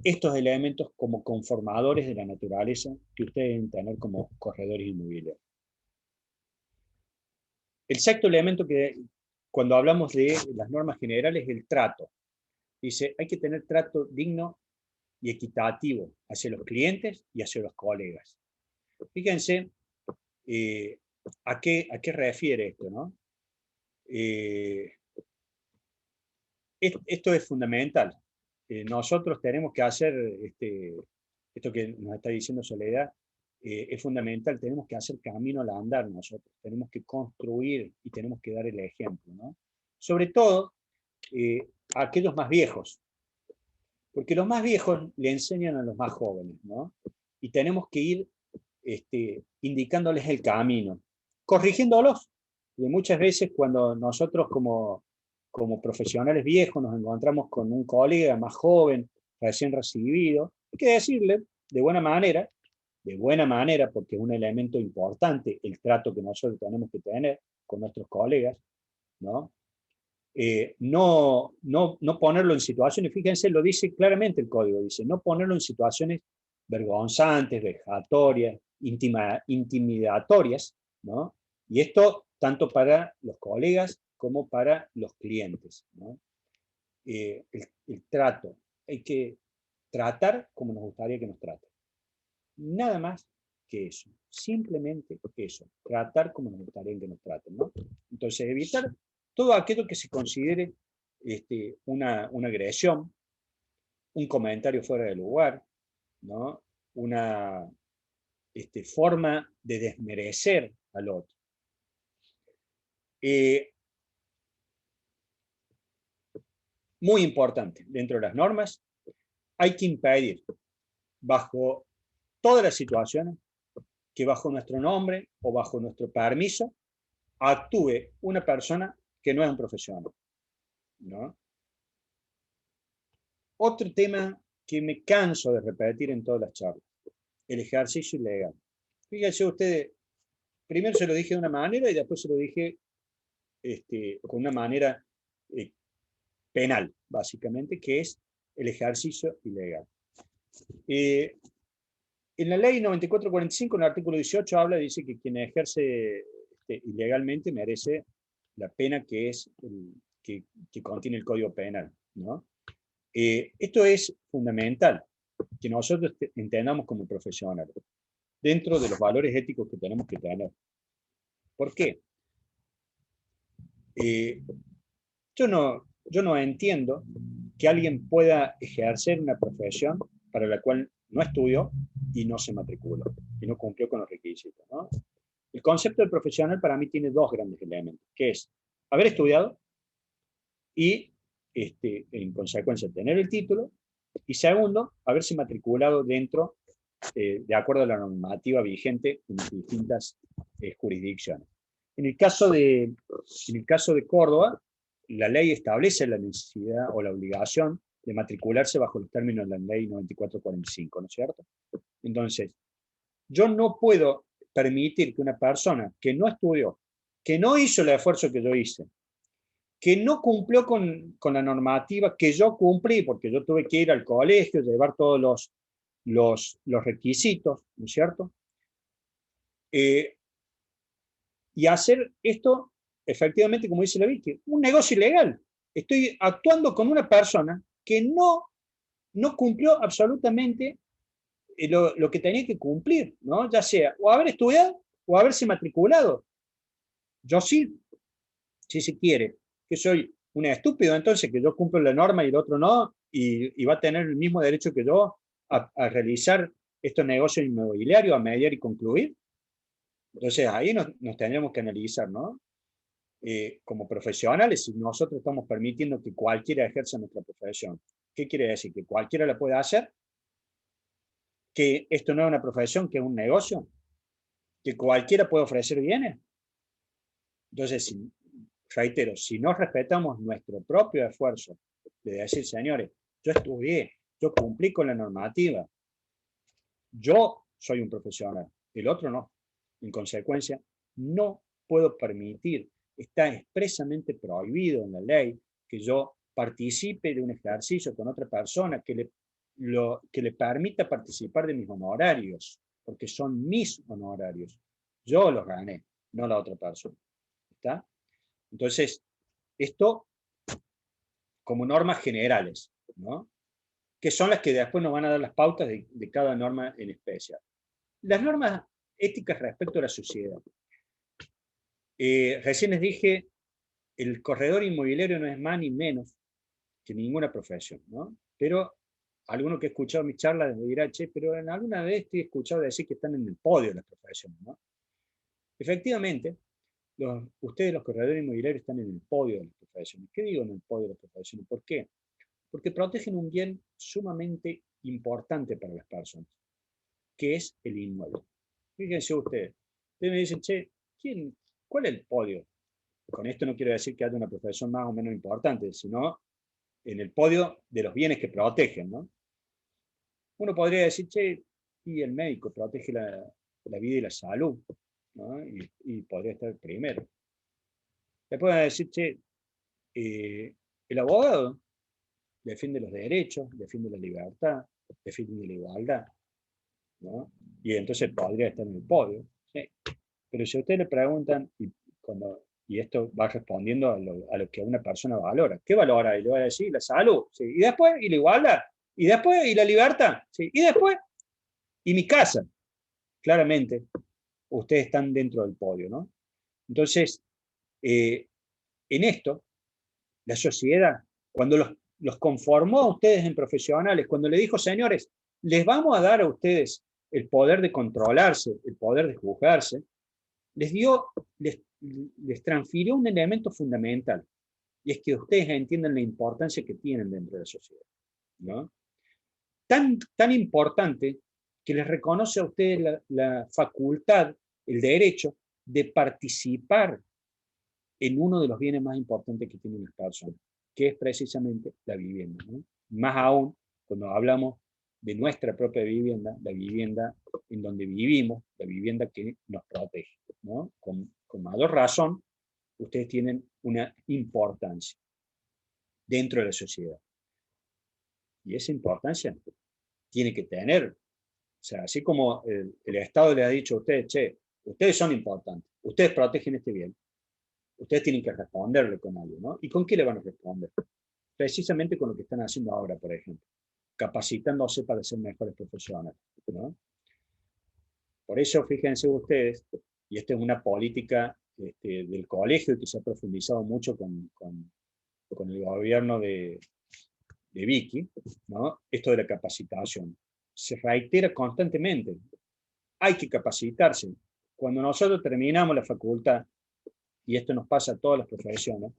estos elementos como conformadores de la naturaleza que ustedes deben tener como corredores inmobiliarios. El sexto elemento que cuando hablamos de las normas generales es el trato. Dice, hay que tener trato digno y equitativo hacia los clientes y hacia los colegas. Fíjense a qué refiere esto, ¿no? Esto es fundamental. Nosotros tenemos que hacer, esto que nos está diciendo Soledad, es fundamental, tenemos que hacer camino al andar nosotros, tenemos que construir y tenemos que dar el ejemplo, ¿no? Sobre todo a aquellos más viejos, porque los más viejos le enseñan a los más jóvenes, ¿no? Y tenemos que ir indicándoles el camino, corrigiéndolos, porque muchas veces cuando nosotros como profesionales viejos nos encontramos con un colega más joven, recién recibido, hay que decirle de buena manera, porque es un elemento importante el trato que nosotros tenemos que tener con nuestros colegas, ¿no? No ponerlo en situaciones, fíjense, lo dice claramente el código, dice, no ponerlo en situaciones vergonzantes, vejatorias, intimidatorias, ¿no? Y esto tanto para los colegas como para los clientes, ¿no? El trato, hay que tratar como nos gustaría que nos traten. Nada más que eso, simplemente eso, tratar como nos gustaría que nos traten, ¿no? Entonces, evitar todo aquello que se considere una agresión, un comentario fuera de lugar, ¿no? Una forma de desmerecer al otro. Muy importante, dentro de las normas, hay que impedir, bajo todas las situaciones, que bajo nuestro nombre o bajo nuestro permiso actúe una persona que no es un profesional, ¿no? Otro tema que me canso de repetir en todas las charlas, el ejercicio ilegal. Fíjense ustedes, primero se lo dije de una manera y después se lo dije con una manera penal, básicamente, que es el ejercicio ilegal. En la ley 9445, en el artículo 18, dice que quien ejerce ilegalmente merece la pena que contiene el Código Penal, ¿no? Esto es fundamental, que nosotros entendamos como profesionales, dentro de los valores éticos que tenemos que tener. ¿Por qué? Yo no entiendo que alguien pueda ejercer una profesión para la cual no estudió y no se matriculó, y no cumplió con los requisitos, ¿no? El concepto del profesional para mí tiene dos grandes elementos, que es haber estudiado y, en consecuencia, tener el título, y segundo, haberse matriculado dentro, de acuerdo a la normativa vigente en distintas jurisdicciones. En el caso de Córdoba, la ley establece la necesidad o la obligación de matricularse bajo los términos de la ley 9445, ¿no es cierto? Entonces, yo no puedo permitir que una persona que no estudió, que no hizo el esfuerzo que yo hice, que no cumplió con la normativa que yo cumplí, porque yo tuve que ir al colegio, llevar todos los requisitos, ¿no es cierto? Y hacer esto, efectivamente, como dice la Vicky, un negocio ilegal. Estoy actuando con una persona que no cumplió absolutamente lo que tenía que cumplir, ¿no? Ya sea o haber estudiado o haberse matriculado. Yo sí, si se quiere, que soy un estúpido entonces, que yo cumplo la norma y el otro no, y va a tener el mismo derecho que yo a realizar estos negocios inmobiliarios, a mediar y concluir. Entonces ahí nos tendríamos que analizar, ¿no? Como profesionales, si nosotros estamos permitiendo que cualquiera ejerza nuestra profesión. ¿Qué quiere decir? ¿Que cualquiera la puede hacer? ¿Que esto no es una profesión, que es un negocio? ¿Que cualquiera puede ofrecer bienes? Entonces, reitero, si no respetamos nuestro propio esfuerzo de decir, señores, yo estudié, yo cumplí con la normativa, yo soy un profesional, el otro no. En consecuencia, no puedo permitir, está expresamente prohibido en la ley, que yo participe de un ejercicio con otra persona que le permita participar de mis honorarios, porque son mis honorarios. Yo los gané, no la otra persona. ¿Está? Entonces, esto como normas generales, ¿no? Que son las que después nos van a dar las pautas de cada norma en especial. Las normas éticas respecto a la sociedad. Recién les dije, el corredor inmobiliario no es más ni menos que ninguna profesión, ¿no? Pero alguno que ha escuchado mis charlas me dirá, che, pero en alguna vez he escuchado decir que están en el podio de las profesiones, ¿no? Efectivamente, ustedes los corredores inmobiliarios están en el podio de las profesiones. ¿Qué digo en el podio de las profesiones? ¿Por qué? Porque protegen un bien sumamente importante para las personas, que es el inmueble. Fíjense ustedes me dicen, che, ¿cuál es el podio? Con esto no quiero decir que haya una profesión más o menos importante, sino en el podio de los bienes que protegen, ¿no? Uno podría decir, che, y el médico protege la vida y la salud, ¿no? Y podría estar primero. Después van a decir, che, el abogado defiende los derechos, defiende la libertad, defiende la igualdad, ¿no? Y entonces podría estar en el podio, ¿sí? Pero si a ustedes le preguntan, y esto va respondiendo a lo que una persona valora, ¿qué valora? Y le va a decir la salud, ¿sí? Y después, y la igualdad, y después, y la libertad, ¿sí? Y después, y mi casa. Claramente, ustedes están dentro del podio, ¿no? Entonces, en esto, la sociedad, cuando los conformó a ustedes en profesionales, cuando le dijo, señores, les vamos a dar a ustedes el poder de controlarse, el poder de juzgarse, les transfirió un elemento fundamental, y es que ustedes entiendan la importancia que tienen dentro de la sociedad, ¿no? Tan importante que les reconoce a ustedes la facultad, el derecho de participar en uno de los bienes más importantes que tienen las personas, que es precisamente la vivienda, ¿no? Más aún cuando hablamos de nuestra propia vivienda, la vivienda en donde vivimos, la vivienda que nos protege, ¿no? Con mayor razón, ustedes tienen una importancia dentro de la sociedad. Y esa importancia tiene que tener, o sea, así como el Estado le ha dicho a ustedes, che, ustedes son importantes, ustedes protegen este bien, ustedes tienen que responderle con algo, ¿no? ¿Y con qué le van a responder? Precisamente con lo que están haciendo ahora, por ejemplo, capacitándose para ser mejores profesionales, ¿no? Por eso, fíjense ustedes, y esta es una política del colegio que se ha profundizado mucho con el gobierno de Vicky, ¿no? Esto de la capacitación. Se reitera constantemente. Hay que capacitarse. Cuando nosotros terminamos la facultad, y esto nos pasa a todas las profesiones,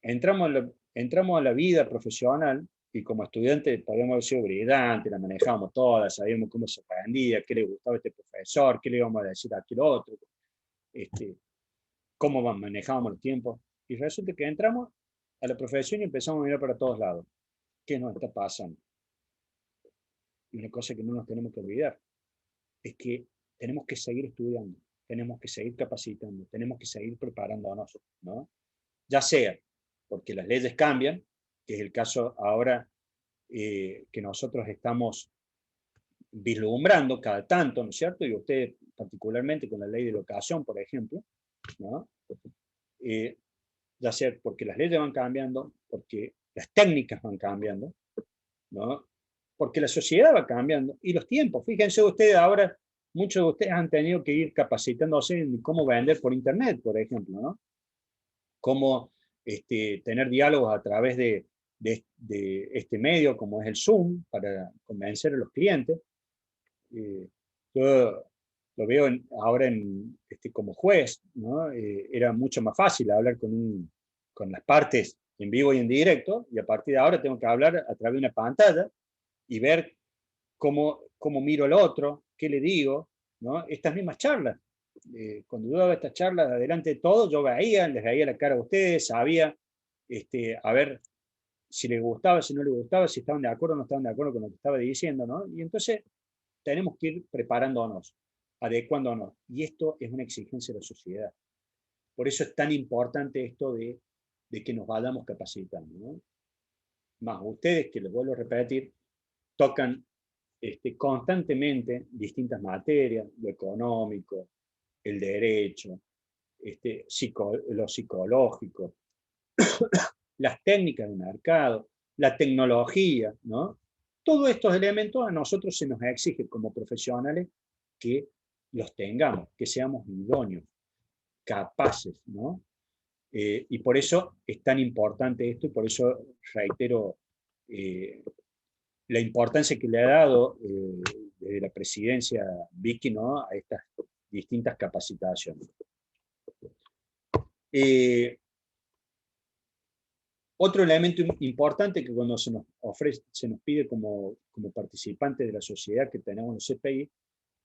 entramos a la vida profesional y como estudiantes podemos haber sido brillantes, la manejábamos todas, sabíamos cómo se aprendía, qué le gustaba a este profesor, qué le íbamos a decir a aquel otro, cómo manejábamos los tiempos. Y resulta que entramos a la profesión y empezamos a mirar para todos lados. ¿Qué nos está pasando? Y una cosa que no nos tenemos que olvidar es que tenemos que seguir estudiando, tenemos que seguir capacitando, tenemos que seguir preparándonos, ¿no? Ya sea porque las leyes cambian, que es el caso ahora que nosotros estamos vislumbrando cada tanto, ¿no es cierto? Y usted particularmente con la ley de locación, por ejemplo, ¿no? Ya sea porque las leyes van cambiando, porque las técnicas van cambiando, ¿no? Porque la sociedad va cambiando y los tiempos. Fíjense ustedes ahora, muchos de ustedes han tenido que ir capacitándose en cómo vender por internet, por ejemplo, ¿no? Cómo tener diálogos a través de este medio, como es el Zoom, para convencer a los clientes. Yo lo veo ahora como juez, ¿no? Era mucho más fácil hablar con las partes en vivo y en directo, y a partir de ahora tengo que hablar a través de una pantalla y ver cómo miro al otro, qué le digo, ¿no? Estas mismas charlas. Cuando yo daba estas charlas delante de todos, yo les veía la cara a ustedes, sabía a ver si les gustaba, si no les gustaba, si estaban de acuerdo o no estaban de acuerdo con lo que estaba diciendo, ¿no? Y entonces tenemos que ir preparándonos, adecuándonos. Y esto es una exigencia de la sociedad. Por eso es tan importante esto de que nos vayamos capacitando, ¿no? Más ustedes, que les vuelvo a repetir, tocan constantemente distintas materias, lo económico, el derecho, lo psicológico, las técnicas del mercado, la tecnología, ¿no? Todos estos elementos a nosotros se nos exige como profesionales que los tengamos, que seamos idóneos, capaces, ¿no? Y por eso es tan importante esto y por eso reitero la importancia que le ha dado desde la presidencia Vicky, ¿no? A estas distintas capacitaciones. Otro elemento importante que cuando se nos pide como participantes de la sociedad que tenemos en el CPI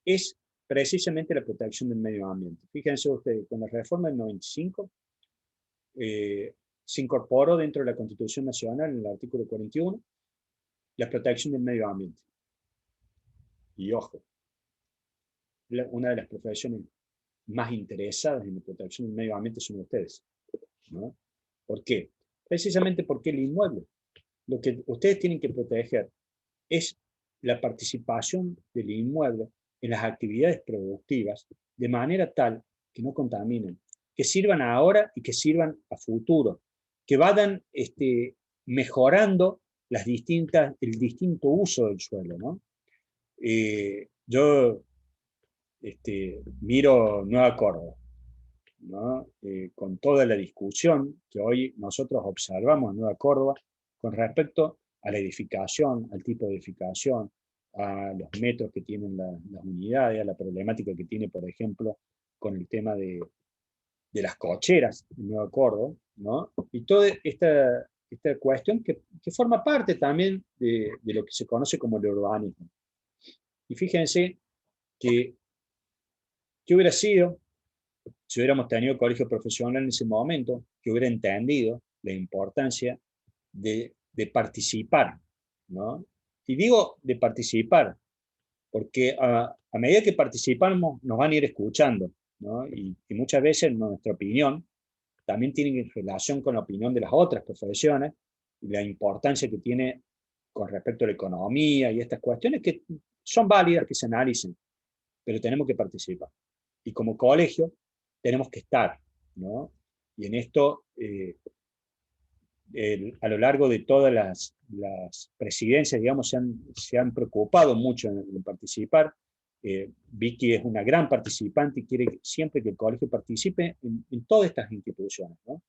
es precisamente la protección del medio ambiente. Fíjense ustedes, con la reforma del 95 se incorporó dentro de la Constitución Nacional, en el artículo 41, la protección del medio ambiente. Y ojo, una de las profesiones más interesadas en la protección del medio ambiente son ustedes, ¿no? ¿Por qué? Precisamente porque el inmueble, lo que ustedes tienen que proteger es la participación del inmueble en las actividades productivas de manera tal que no contaminen, que sirvan ahora y que sirvan a futuro, que vayan mejorando el distinto uso del suelo, ¿no? Yo miro Nueva Córdoba, ¿no? Con toda la discusión que hoy nosotros observamos en Nueva Córdoba con respecto a la edificación, al tipo de edificación, a los metros que tienen las unidades, a la problemática que tiene, por ejemplo, con el tema de las cocheras en Nueva Córdoba, ¿no? Y toda esta cuestión que forma parte también de lo que se conoce como el urbanismo. Y fíjense que ¿qué hubiera sido si hubiéramos tenido colegio profesional en ese momento, que hubiera entendido la importancia de participar ¿no? Y digo de participar, porque a medida que participamos nos van a ir escuchando, ¿no? Y muchas veces nuestra opinión también tiene relación con la opinión de las otras profesiones y la importancia que tiene con respecto a la economía y estas cuestiones que son válidas que se analicen, pero tenemos que participar. Y como colegio tenemos que estar, ¿no? Y en esto, a lo largo de todas las presidencias, digamos, se han preocupado mucho en participar. Vicky es una gran participante y quiere siempre que el colegio participe en todas estas instituciones, ¿no?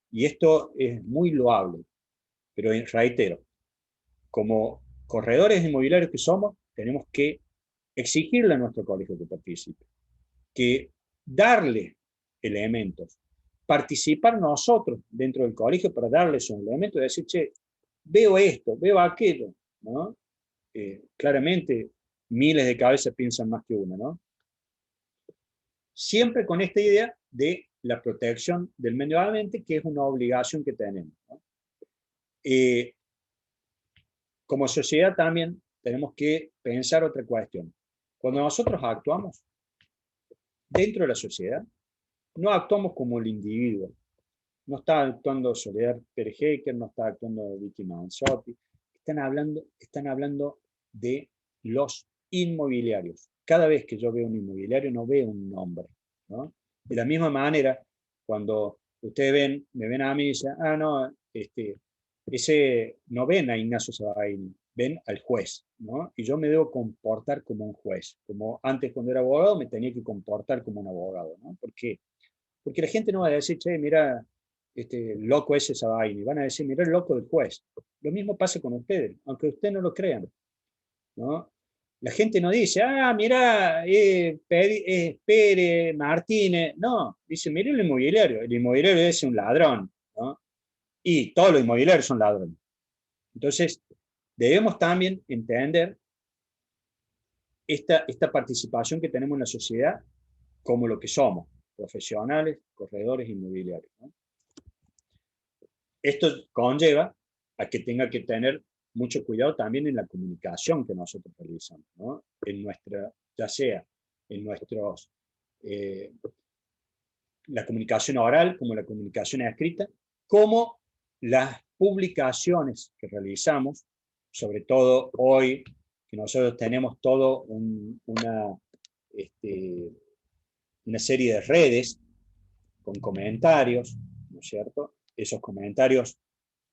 Y esto es muy loable, pero reitero, como corredores inmobiliarios que somos, tenemos que exigirle a nuestro colegio que participe, que darle elementos, participar nosotros dentro del colegio para darle esos elementos y decir, che, veo esto, veo aquello, ¿no? Claramente miles de cabezas piensan más que una, ¿no? Siempre con esta idea de la protección del medio ambiente, que es una obligación que tenemos, ¿no? Como sociedad también tenemos que pensar otra cuestión. Cuando nosotros actuamos dentro de la sociedad, no actuamos como el individuo. No está actuando Soledad Pérez Hecker, no está actuando Vicky Manzotti. Están hablando de los inmobiliarios. Cada vez que yo veo un inmobiliario no veo un nombre, ¿no? De la misma manera, cuando ustedes me ven a mí y dicen, ah, no, ese no ven a Ignacio Sabaini, ven al juez, ¿no? Y yo me debo comportar como un juez. Como antes cuando era abogado me tenía que comportar como un abogado, ¿no? ¿Por qué? Porque la gente no va a decir, che, mira, loco ese Sabaini. Van a decir, mira el loco del juez. Lo mismo pasa con ustedes, aunque ustedes no lo crean, ¿no? La gente no dice, ah, mira, Pérez, Martínez. No, dice, mira el inmobiliario es un ladrón, ¿no? Y todos los inmobiliarios son ladrones. Entonces, debemos también entender esta participación que tenemos en la sociedad como lo que somos, profesionales, corredores inmobiliarios, ¿no? Esto conlleva a que tenga que tener mucho cuidado también en la comunicación que nosotros realizamos, ¿no? Ya sea en la comunicación oral, como la comunicación escrita, como las publicaciones que realizamos, sobre todo hoy, que nosotros tenemos todo una serie de redes con comentarios, ¿no es cierto? Esos comentarios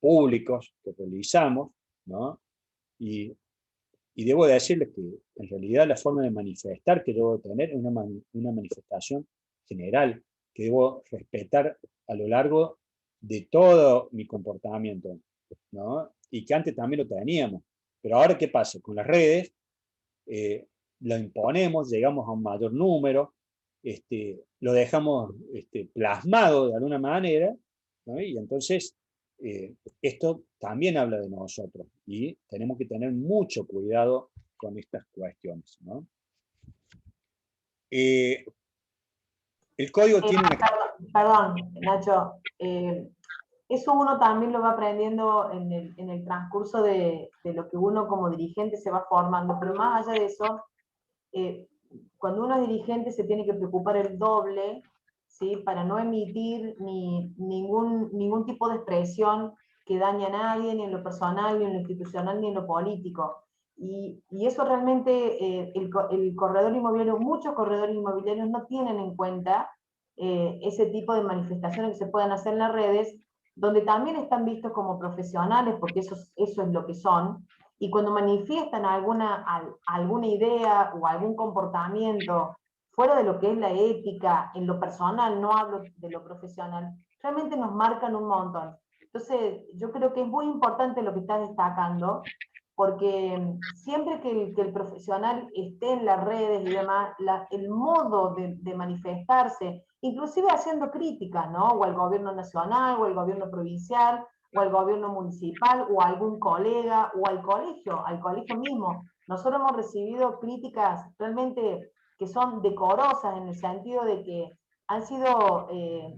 públicos que realizamos, ¿no? Y debo decirles que en realidad la forma de manifestar que debo tener es una manifestación general que debo respetar a lo largo de todo mi comportamiento, ¿no? Y que antes también lo teníamos. Pero ahora, ¿qué pasa? Con las redes, lo imponemos, llegamos a un mayor número, lo dejamos plasmado de alguna manera, ¿no? Y entonces esto también habla de nosotros y tenemos que tener mucho cuidado con estas cuestiones, ¿no? El código tiene una... Perdón, Nacho. Eso uno también lo va aprendiendo en el transcurso de lo que uno como dirigente se va formando, pero más allá de eso, cuando uno es dirigente se tiene que preocupar el doble, ¿sí? Para no emitir ningún tipo de expresión que dañe a nadie, ni en lo personal, ni en lo institucional, ni en lo político. Y eso realmente el corredor inmobiliario, muchos corredores inmobiliarios no tienen en cuenta ese tipo de manifestaciones que se puedan hacer en las redes, donde también están vistos como profesionales, porque eso es lo que son, y cuando manifiestan alguna idea o algún comportamiento fuera de lo que es la ética, en lo personal, no hablo de lo profesional, realmente nos marcan un montón. Entonces, yo creo que es muy importante lo que estás destacando, porque siempre que el profesional esté en las redes y demás, el modo de manifestarse, inclusive haciendo críticas, ¿no? O al gobierno nacional, o al gobierno provincial, o al gobierno municipal, o a algún colega, o al colegio mismo. Nosotros hemos recibido críticas realmente que son decorosas en el sentido de que han sido,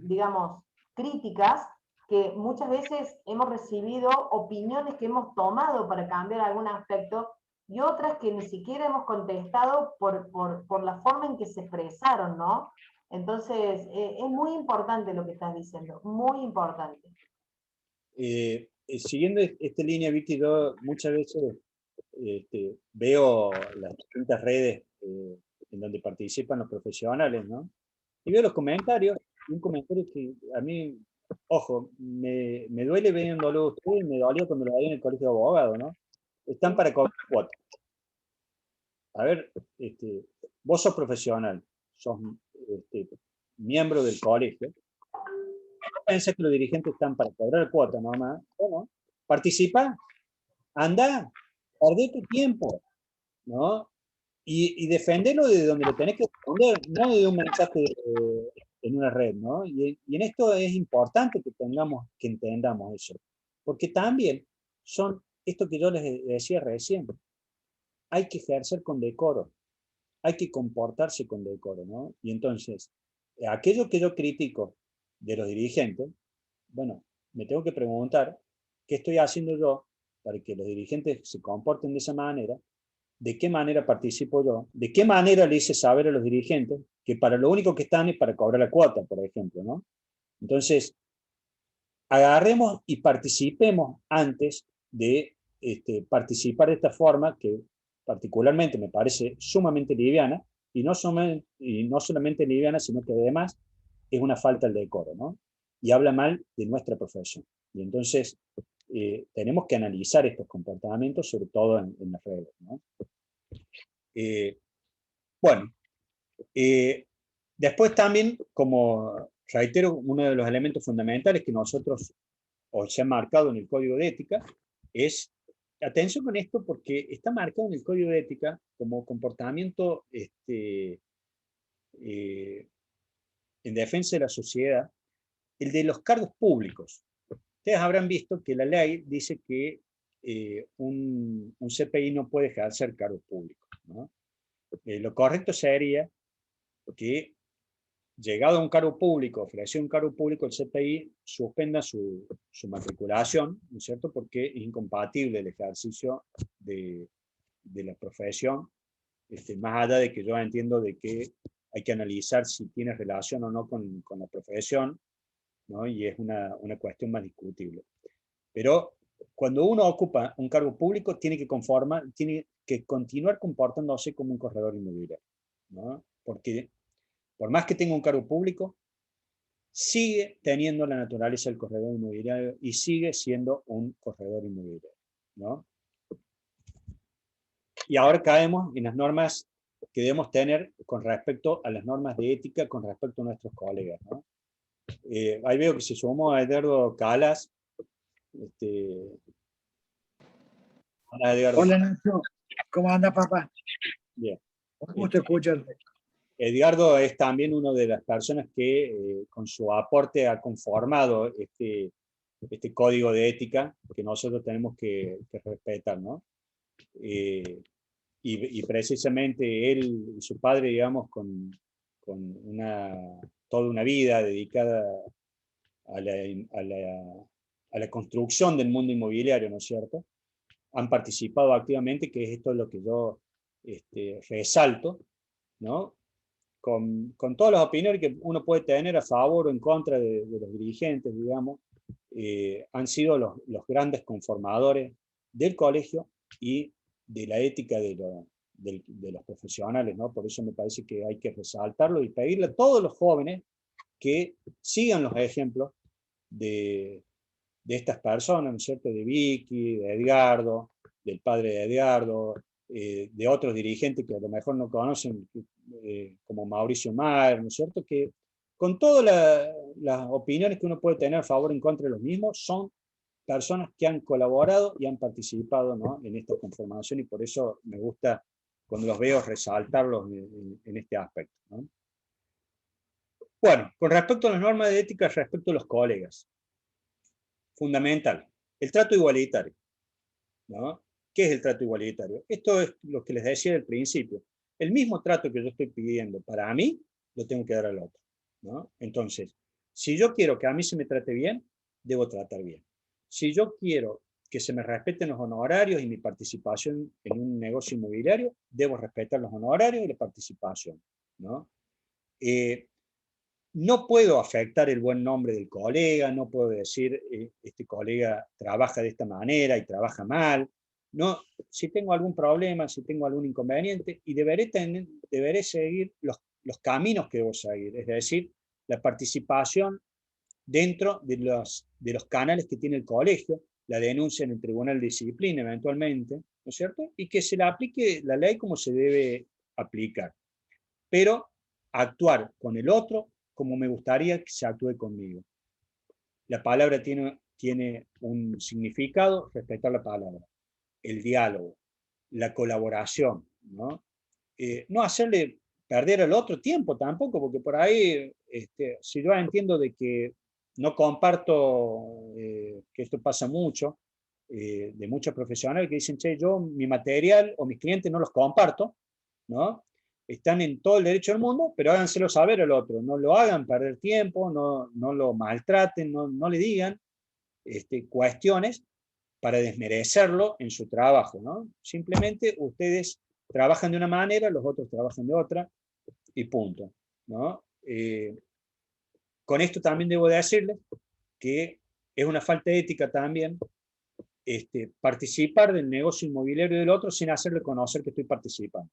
digamos, críticas que muchas veces hemos recibido opiniones que hemos tomado para cambiar algún aspecto y otras que ni siquiera hemos contestado por la forma en que se expresaron, ¿no? Entonces, es muy importante lo que estás diciendo, muy importante. Siguiendo esta línea, Vicky, yo muchas veces veo las distintas redes en donde participan los profesionales, ¿no? Y veo los comentarios, un comentario que a mí, ojo, me duele viéndolo usted y me dolió cuando lo veía en el colegio de abogados, ¿no? Están para cobrar cuotas. A ver, vos sos profesional, sos miembro del colegio, no pensás que los dirigentes están para cobrar cuotas nomás. Bueno, participa, anda, perdé tu tiempo, ¿no? Y defenderlo de donde lo tenés que defender, no de un mensaje en una red, ¿no? Y en esto es importante que entendamos eso, porque también son, esto que yo les decía recién, hay que ejercer con decoro, hay que comportarse con decoro, ¿no? Y entonces, aquello que yo critico de los dirigentes, bueno, me tengo que preguntar qué estoy haciendo yo para que los dirigentes se comporten de esa manera, de qué manera participo yo, de qué manera le hice saber a los dirigentes que para lo único que están es para cobrar la cuota, por ejemplo, ¿no? Entonces, agarremos y participemos antes de participar de esta forma que particularmente me parece sumamente liviana, y no solamente liviana, sino que además es una falta de decoro, ¿no? Y habla mal de nuestra profesión. Y entonces tenemos que analizar estos comportamientos, sobre todo en las redes, ¿no? Bueno, después también, como reitero, uno de los elementos fundamentales que nosotros, o se ha marcado en el Código de Ética, es, atención con esto, porque está marcado en el Código de Ética como comportamiento en defensa de la sociedad, el de los cargos públicos. Ustedes habrán visto que la ley dice que un CPI no puede ejercer cargos públicos, ¿no? Lo correcto sería que, llegado a un cargo público, ofreció un cargo público, el CPI suspenda su matriculación, ¿no es cierto?, porque es incompatible el ejercicio de la profesión, más allá de que yo entiendo de que hay que analizar si tiene relación o no con la profesión, ¿no? Y es una cuestión más discutible. Pero cuando uno ocupa un cargo público, tiene que continuar comportándose como un corredor inmobiliario, ¿no? Porque por más que tenga un cargo público, sigue teniendo la naturaleza del corredor inmobiliario y sigue siendo un corredor inmobiliario, ¿no? Y ahora caemos en las normas que debemos tener con respecto a las normas de ética, con respecto a nuestros colegas, ¿no? Ahí veo que se sumó a Edgardo Calas. Hola, Edgardo. Hola, Nacho. ¿Cómo anda, papá? Bien. Un gusto escucharte. Edgardo es también una de las personas que con su aporte ha conformado este código de ética que nosotros tenemos que respetar, ¿no? Y precisamente él y su padre, digamos, con toda una vida dedicada a la construcción del mundo inmobiliario, ¿no es cierto?, han participado activamente, que esto es lo que yo resalto, ¿no? Con todas las opiniones que uno puede tener a favor o en contra de los dirigentes, digamos, han sido los grandes conformadores del colegio y de la ética de los profesionales, ¿no? Por eso me parece que hay que resaltarlo y pedirle a todos los jóvenes que sigan los ejemplos de estas personas, ¿no es cierto?, de Vicky, de Edgardo, del padre de Edgardo, de otros dirigentes que a lo mejor no conocen, como Mauricio Mayer, ¿no es cierto?, que con todas las opiniones que uno puede tener a favor o en contra de los mismos, son personas que han colaborado y han participado, ¿no?, en esta conformación, y por eso me gusta, cuando los veo, resaltarlos en este aspecto, ¿no? Bueno, con respecto a las normas de ética, respecto a los colegas, fundamental, el trato igualitario, ¿no? ¿Qué es el trato igualitario? Esto es lo que les decía al principio. El mismo trato que yo estoy pidiendo para mí, lo tengo que dar al otro, ¿no? Entonces, si yo quiero que a mí se me trate bien, debo tratar bien. Si yo quiero que se me respeten los honorarios y mi participación en un negocio inmobiliario, debo respetar los honorarios y la participación, ¿no? No puedo afectar el buen nombre del colega, no puedo decir, este colega trabaja de esta manera y trabaja mal. No, si tengo algún problema, si tengo algún inconveniente, y deberé seguir los caminos que debo seguir, es decir, la participación dentro de los canales que tiene el colegio, la denuncia en el Tribunal de Disciplina eventualmente, ¿no es cierto? Y que se le aplique la ley como se debe aplicar. Pero actuar con el otro como me gustaría que se actúe conmigo. La palabra tiene un significado, respetar la palabra, el diálogo, la colaboración, ¿no? No hacerle perder al otro tiempo tampoco, porque por ahí, si yo entiendo de que no comparto, que esto pasa mucho, de muchos profesionales que dicen, che, yo mi material o mis clientes no los comparto, ¿no? Están en todo el derecho del mundo, pero háganselo saber al otro, no lo hagan perder tiempo, no lo maltraten, no le digan cuestiones para desmerecerlo en su trabajo, ¿no? Simplemente ustedes trabajan de una manera, los otros trabajan de otra, y punto, ¿no? Con esto también debo decirles que es una falta de ética también participar del negocio inmobiliario del otro sin hacerle conocer que estoy participando,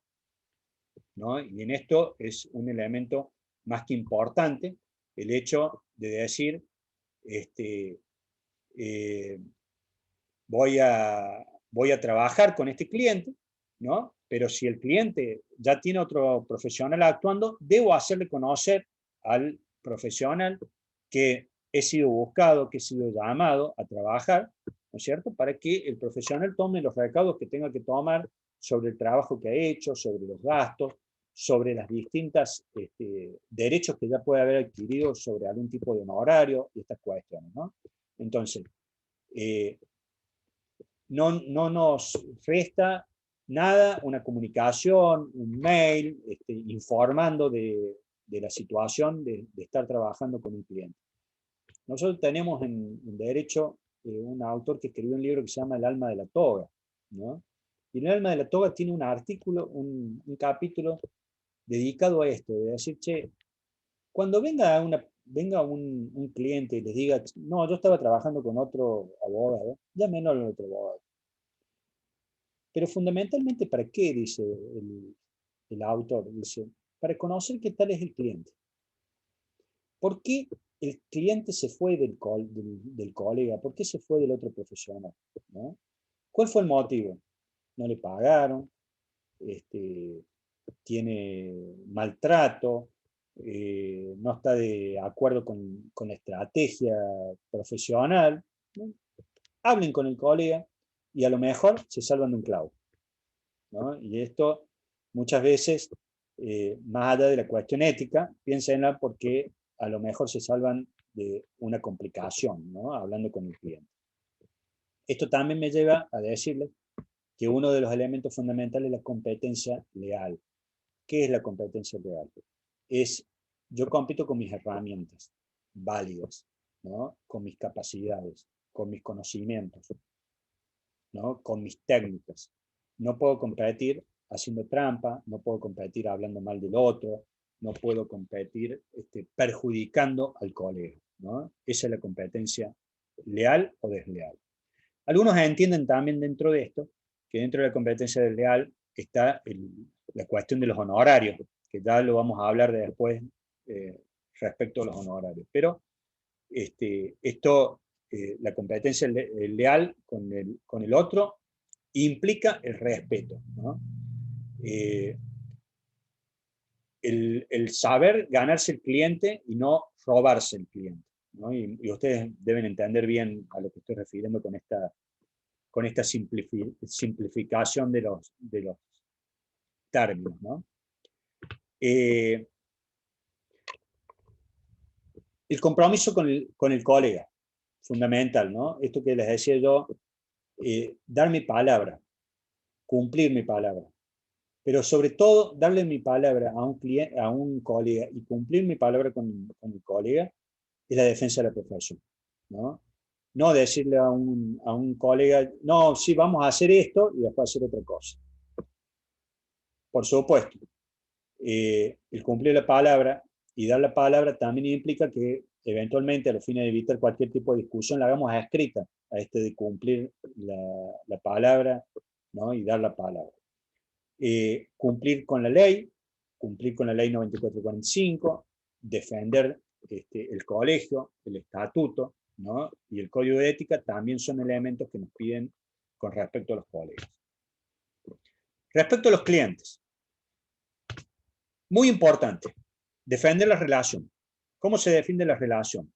¿no? Y en esto es un elemento más que importante, el hecho de decir, voy a trabajar con este cliente, ¿no? Pero si el cliente ya tiene otro profesional actuando, debo hacerle conocer al profesional que he sido buscado, que he sido llamado a trabajar, ¿no es cierto? Para que el profesional tome los recaudos que tenga que tomar sobre el trabajo que ha hecho, sobre los gastos, sobre las distintas derechos que ya puede haber adquirido sobre algún tipo de honorario y estas cuestiones, ¿no? Entonces, no nos resta nada una comunicación, un mail, informando de la situación de estar trabajando con un cliente. Nosotros tenemos en derecho un autor que escribió un libro que se llama El alma de la toga, ¿no? Y en El alma de la toga tiene un artículo, un capítulo dedicado a esto, de decir, che, cuando venga un cliente y les diga, no, yo estaba trabajando con otro abogado, llámenlo al otro abogado. Pero fundamentalmente, ¿para qué? Dice el autor. Dice, para conocer qué tal es el cliente. ¿Por qué el cliente se fue del colega? ¿Por qué se fue del otro profesional? ¿No? ¿Cuál fue el motivo? No le pagaron, tiene maltrato, no está de acuerdo con la estrategia profesional, ¿no? Hablen con el colega y a lo mejor se salvan de un clavo, ¿no? Y esto muchas veces, más allá de la cuestión ética, piénsenla porque a lo mejor se salvan de una complicación, ¿no? Hablando con el cliente. Esto también me lleva a decirles que uno de los elementos fundamentales es la competencia leal. ¿Qué es la competencia leal? Yo compito con mis herramientas válidas, ¿no? Con mis capacidades, con mis conocimientos, ¿no? Con mis técnicas. No puedo competir haciendo trampa, no puedo competir hablando mal del otro, no puedo competir perjudicando al colega, ¿no? Esa es la competencia leal o desleal. Algunos entienden también dentro de esto que dentro de la competencia desleal está la cuestión de los honorarios, que ya lo vamos a hablar de después respecto a los honorarios. Pero la competencia leal con el otro implica el respeto, ¿no? El saber ganarse el cliente y no robarse el cliente, ¿no? Y ustedes deben entender bien a lo que estoy refiriendo con esta simplificación de los términos, ¿no? El compromiso con el colega, fundamental, ¿no? Esto que les decía yo, dar mi palabra, cumplir mi palabra, pero sobre todo darle mi palabra a un colega y cumplir mi palabra con el colega es la defensa de la profesión, ¿no? No decirle a un colega, no, sí, vamos a hacer esto y después hacer otra cosa. Por supuesto, el cumplir la palabra y dar la palabra también implica que eventualmente, a los fines de evitar cualquier tipo de discusión, la hagamos a escrita, a de cumplir la palabra, ¿no? Y dar la palabra. Cumplir con la ley 9445, defender el colegio, el estatuto, ¿no? Y el código de ética también son elementos que nos piden con respecto a los colegios. Respecto a los clientes, muy importante, defender la relación. ¿Cómo se defiende la relación?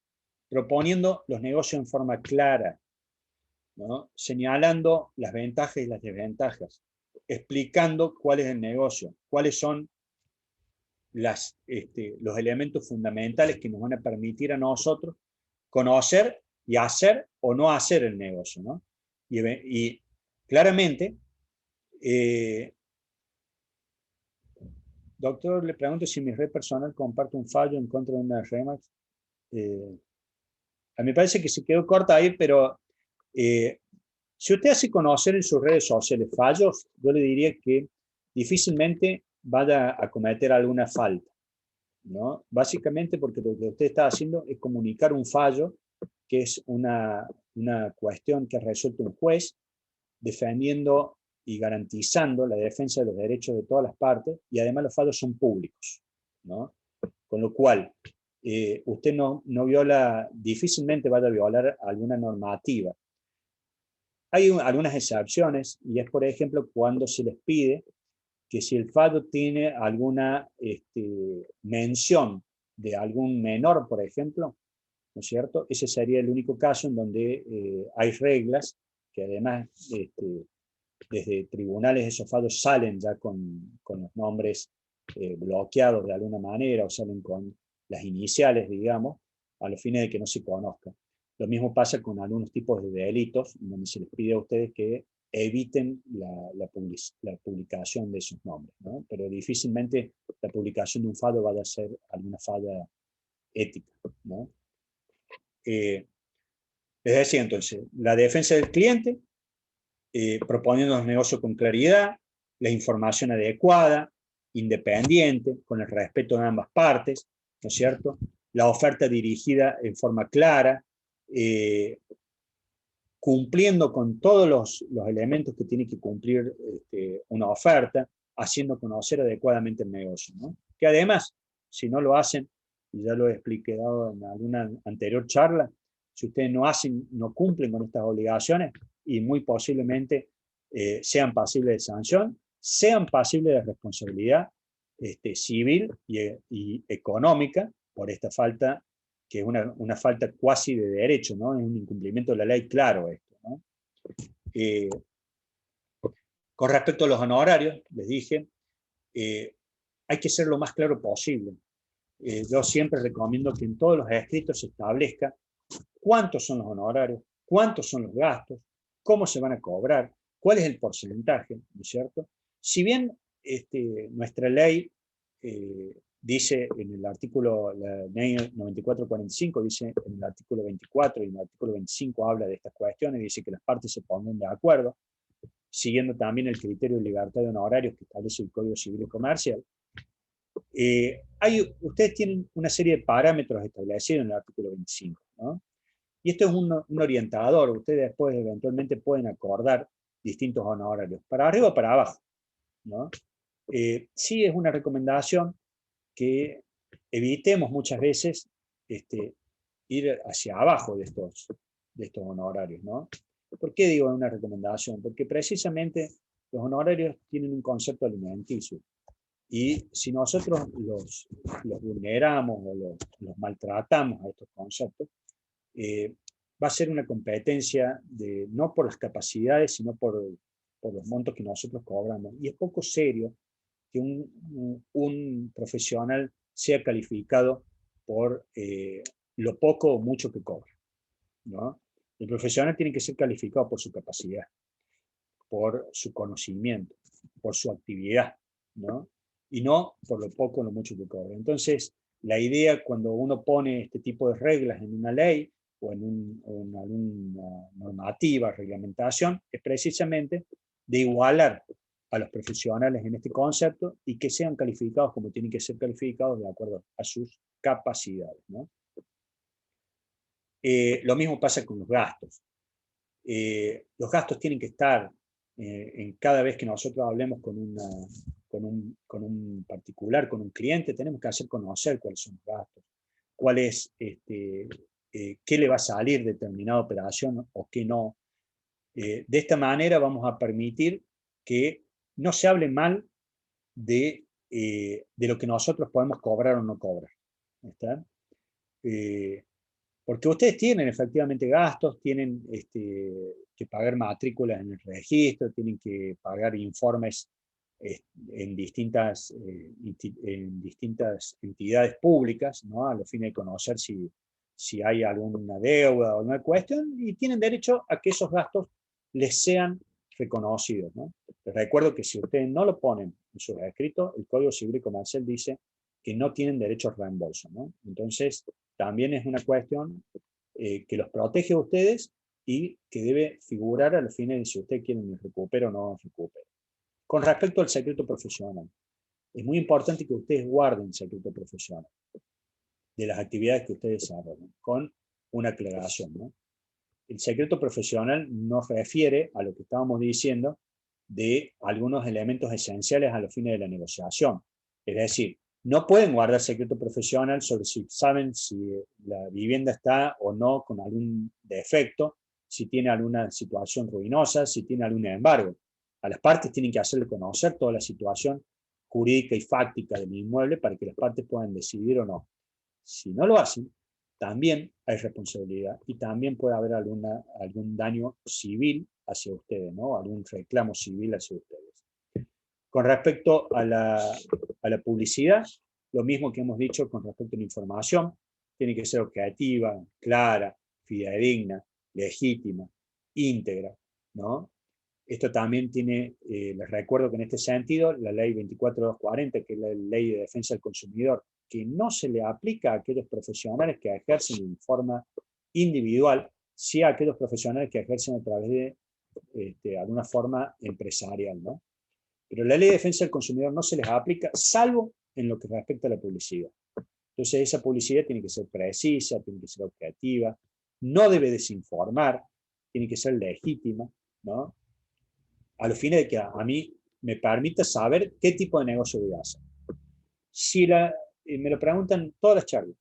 Proponiendo los negocios en forma clara, ¿no? Señalando las ventajas y las desventajas, explicando cuál es el negocio, cuáles son los elementos fundamentales que nos van a permitir a nosotros conocer y hacer o no hacer el negocio, ¿no? Y claramente, doctor, le pregunto si mi red personal comparte un fallo en contra de una Remax. A mí me parece que se quedó corta ahí, pero si usted hace conocer en sus redes sociales fallos, yo le diría que difícilmente vaya a cometer alguna falta, ¿no? Básicamente porque lo que usted está haciendo es comunicar un fallo, que es una cuestión que ha resuelto un juez, defendiendo y garantizando la defensa de los derechos de todas las partes, y además los fallos son públicos, ¿no? Con lo cual, usted no viola, difícilmente vaya a violar alguna normativa. Hay algunas excepciones, y es, por ejemplo, cuando se les pide que si el fallo tiene alguna mención de algún menor, por ejemplo, ¿no es cierto? Ese sería el único caso en donde hay reglas que además desde tribunales esos fallos salen ya con los nombres bloqueados de alguna manera, o salen con las iniciales, digamos, a los fines de que no se conozcan. Lo mismo pasa con algunos tipos de delitos, donde se les pide a ustedes que eviten la publicación de esos nombres, ¿no? Pero difícilmente la publicación de un fallo vaya a ser alguna falla ética, ¿no? Les decía entonces, la defensa del cliente, proponiendo los negocios con claridad, la información adecuada, independiente, con el respeto de ambas partes, ¿no es cierto? La oferta dirigida en forma clara, cumpliendo con todos los elementos que tiene que cumplir una oferta, haciendo conocer adecuadamente el negocio, ¿no? Que además, si no lo hacen, y ya lo he explicado en alguna anterior charla, si ustedes no cumplen con estas obligaciones, y muy posiblemente sean pasibles de sanción, sean pasibles de responsabilidad civil y económica por esta falta, que es una falta cuasi de derecho, ¿no? Es un incumplimiento de la ley claro esto, ¿no? Con respecto a los honorarios, les dije, hay que ser lo más claro posible. Yo siempre recomiendo que en todos los escritos se establezca cuántos son los honorarios, cuántos son los gastos, cómo se van a cobrar, cuál es el porcentaje, ¿no es cierto? Si bien nuestra ley dice en el artículo, la ley 9445 dice en el artículo 24 y en el artículo 25 habla de estas cuestiones, dice que las partes se pongan de acuerdo, siguiendo también el criterio de libertad de honorarios que establece el Código Civil y Comercial. Ustedes tienen una serie de parámetros establecidos en el artículo 25, ¿no? Y esto es un orientador, ustedes después eventualmente pueden acordar distintos honorarios, para arriba o para abajo, ¿no? Sí es una recomendación que evitemos muchas veces ir hacia abajo de estos honorarios, ¿no? ¿Por qué digo una recomendación? Porque precisamente los honorarios tienen un concepto alimenticio, y si nosotros los vulneramos o los maltratamos a estos conceptos, va a ser una competencia no por las capacidades, sino por los montos que nosotros cobramos. Y es poco serio que un profesional sea calificado por lo poco o mucho que cobra, ¿no? El profesional tiene que ser calificado por su capacidad, por su conocimiento, por su actividad, ¿no? Y no por lo poco o lo mucho que cobra. Entonces, la idea cuando uno pone este tipo de reglas en una ley o en alguna normativa, reglamentación, es precisamente de igualar a los profesionales en este concepto y que sean calificados como tienen que ser calificados de acuerdo a sus capacidades, ¿no? Lo mismo pasa con los gastos. Los gastos tienen que estar en cada vez que nosotros hablemos con un particular, con un cliente, tenemos que hacer conocer cuáles son los gastos, cuál es, qué le va a salir determinada operación o qué no. De esta manera vamos a permitir que no se hable mal de lo que nosotros podemos cobrar o no cobrar. ¿Está? Porque ustedes tienen efectivamente gastos, tienen que pagar matrículas en el registro, tienen que pagar informes en distintas entidades públicas, ¿no? A los fines de conocer si hay alguna deuda o alguna cuestión, y tienen derecho a que esos gastos les sean reconocidos, ¿no? Les recuerdo que si ustedes no lo ponen en su escrito, el Código Civil y Comercial dice que no tienen derecho a reembolso, ¿no? Entonces, también es una cuestión que los protege a ustedes y que debe figurar a los fines de si usted quiere que recupere o no recupere. Con respecto al secreto profesional, es muy importante que ustedes guarden el secreto profesional de las actividades que ustedes desarrollan, con una aclaración, ¿no? El secreto profesional nos refiere a lo que estábamos diciendo de algunos elementos esenciales a los fines de la negociación. Es decir, no pueden guardar secreto profesional sobre si saben si la vivienda está o no con algún defecto, si tiene alguna situación ruinosa, si tiene algún embargo. A las partes tienen que hacerle conocer toda la situación jurídica y fáctica del inmueble para que las partes puedan decidir o no. Si no lo hacen, también hay responsabilidad y también puede haber algún daño civil hacia ustedes, ¿no? Algún reclamo civil hacia ustedes. Con respecto a la publicidad, lo mismo que hemos dicho con respecto a la información, tiene que ser objetiva, clara, fidedigna, legítima, íntegra, ¿no? Esto también tiene, les recuerdo que en este sentido, la ley 24240, que es la ley de defensa del consumidor, que no se le aplica a aquellos profesionales que ejercen en forma individual, sí a aquellos profesionales que ejercen a través de alguna forma empresarial, ¿no? Pero la ley de defensa del consumidor no se les aplica, salvo en lo que respecta a la publicidad. Entonces esa publicidad tiene que ser precisa, tiene que ser objetiva, no debe desinformar, tiene que ser legítima, ¿no? A los fines de que a mí me permita saber qué tipo de negocio voy a hacer. Si me lo preguntan todas las charlas,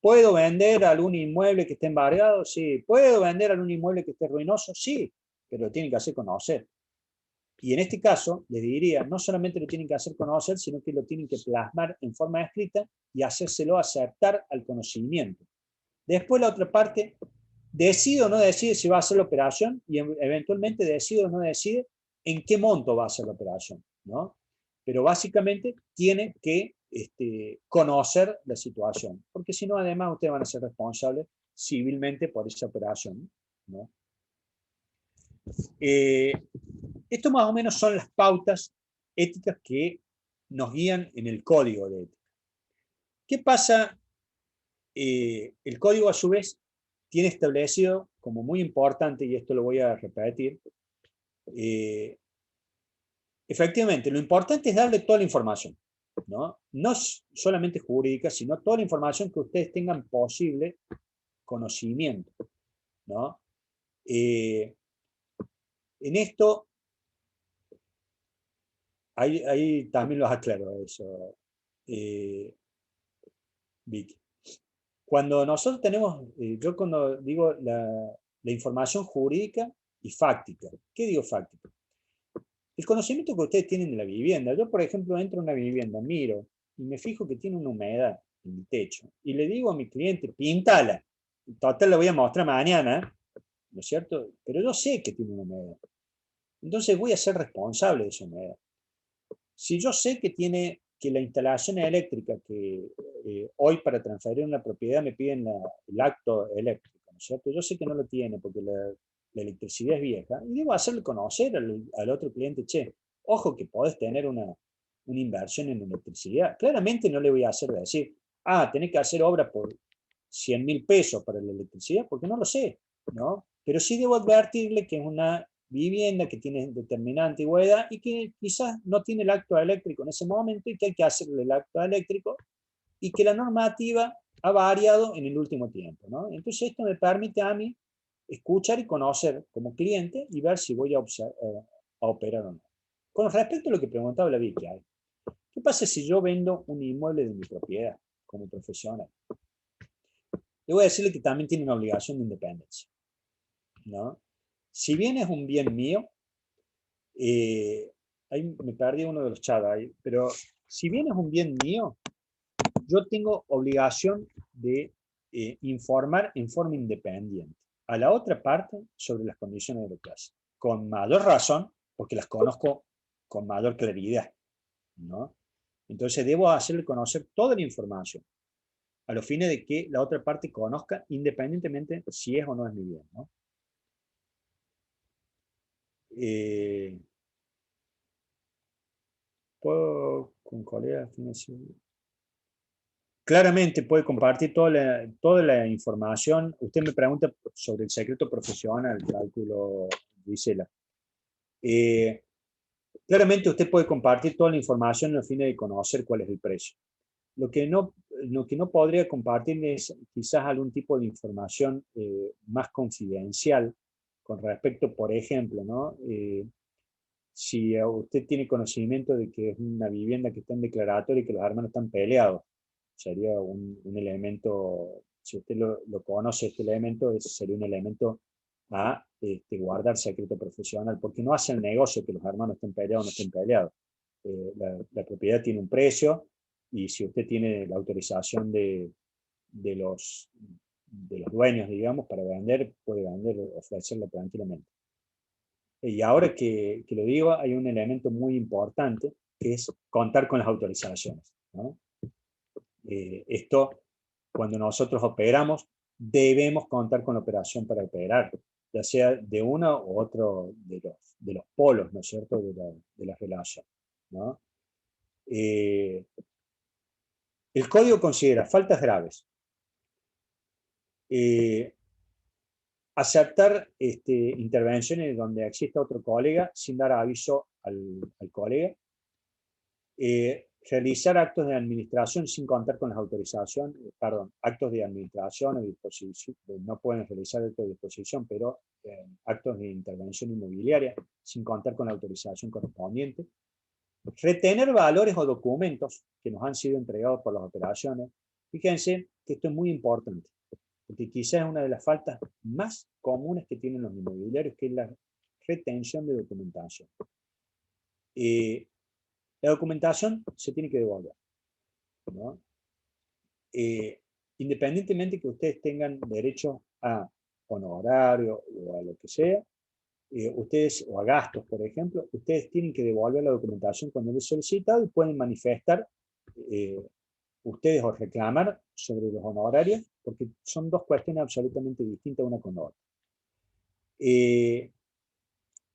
¿puedo vender algún inmueble que esté embargado? Sí. ¿Puedo vender algún inmueble que esté ruinoso? Sí, pero lo tienen que hacer conocer. Y en este caso, les diría, no solamente lo tienen que hacer conocer, sino que lo tienen que plasmar en forma escrita y hacérselo acertar al conocimiento. Después la otra parte, decide o no decide si va a hacer la operación y eventualmente decide o no decide en qué monto va a hacer la operación, ¿no? Pero básicamente tiene que conocer la situación, porque si no, además, ustedes van a ser responsables civilmente por esa operación, ¿no? Esto más o menos son las pautas éticas que nos guían en el código de ética. ¿Qué pasa? El código, a su vez, tiene establecido como muy importante, y esto lo voy a repetir, efectivamente, lo importante es darle toda la información, ¿no? No solamente jurídica, sino toda la información que ustedes tengan posible conocimiento, ¿no? En esto, ahí también los aclaro eso, Vicky. Cuando nosotros tenemos, yo cuando digo la información jurídica y fáctica, ¿qué digo fáctica? El conocimiento que ustedes tienen de la vivienda. Yo, por ejemplo, entro a una vivienda, miro y me fijo que tiene una humedad en el techo y le digo a mi cliente, píntala. Total, la voy a mostrar mañana, ¿no es cierto? Pero yo sé que tiene una humedad. Entonces voy a ser responsable de esa humedad. Si yo sé que la instalación eléctrica que hoy para transferir una propiedad me piden el acto eléctrico, ¿no es cierto? Yo sé que no lo tiene porque la electricidad es vieja, y debo hacerle conocer al otro cliente, che, ojo que podés tener una inversión en electricidad. Claramente no le voy a hacer decir, tenés que hacer obra por 100.000 pesos para la electricidad, porque no lo sé, ¿no? Pero sí debo advertirle que es una vivienda que tiene determinada antigüedad y que quizás no tiene el acto eléctrico en ese momento y que hay que hacerle el acto eléctrico y que la normativa ha variado en el último tiempo, ¿no? Entonces esto me permite a mí escuchar y conocer como cliente y ver si voy a operar o no. Con respecto a lo que preguntaba la Vicky, ¿qué pasa si yo vendo un inmueble de mi propiedad como profesional? Le voy a decirle que también tiene una obligación de independencia, ¿no? Si bien es un bien mío, ahí me perdí uno de los chats ahí, pero si bien es un bien mío, yo tengo obligación de informar en forma independiente a la otra parte sobre las condiciones de la clase, con mayor razón, porque las conozco con mayor claridad, ¿no? Entonces debo hacerle conocer toda la información, a los fines de que la otra parte conozca independientemente si es o no es mi bien, ¿no? ¿Puedo con colegas? Claramente puede compartir toda la información. Usted me pregunta sobre el secreto profesional, cálculo, Gisela. Claramente usted puede compartir toda la información a fin de conocer cuál es el precio. Lo que no podría compartir es quizás algún tipo de información más confidencial con respecto, por ejemplo, ¿no? Si usted tiene conocimiento de que es una vivienda que está en declaratoria y que los hermanos están peleados, sería un elemento, si usted lo conoce, este elemento, sería un elemento a guardar secreto profesional, porque no hace el negocio que los hermanos estén peleados o no estén peleados. La propiedad tiene un precio, y si usted tiene la autorización de los dueños, digamos, para vender, puede vender, ofrecerlo tranquilamente. Y ahora que lo digo, hay un elemento muy importante, que es contar con las autorizaciones, ¿no? Esto, cuando nosotros operamos, debemos contar con la operación para operar, ya sea de uno u otro de los polos, ¿no es cierto?, de la relación, ¿no? El código considera faltas graves, aceptar intervenciones donde exista otro colega sin dar aviso al colega, realizar actos de administración sin contar con las autorizaciones, actos de administración o disposición, no pueden realizar actos de disposición, pero actos de intervención inmobiliaria sin contar con la autorización correspondiente, retener valores o documentos que nos han sido entregados por las operaciones. Fíjense que esto es muy importante, porque quizás es una de las faltas más comunes que tienen los inmobiliarios, que es la retención de documentación. La documentación se tiene que devolver, ¿no? Independientemente que ustedes tengan derecho a honorario o a lo que sea, ustedes, o a gastos, por ejemplo, ustedes tienen que devolver la documentación cuando les solicitado y pueden manifestar ustedes o reclamar sobre los honorarios, porque son dos cuestiones absolutamente distintas una con la otra.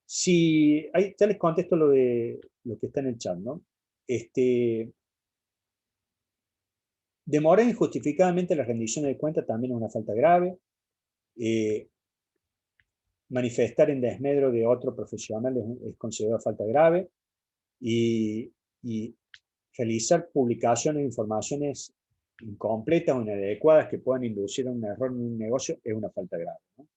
Ya les contesto lo que está en el chat, ¿no? Demora injustificadamente la rendición de cuenta también es una falta grave. Manifestar en desmedro de otro profesional es considerado falta grave. Y realizar publicaciones de informaciones incompletas o inadecuadas que puedan inducir a un error en un negocio es una falta grave, ¿no?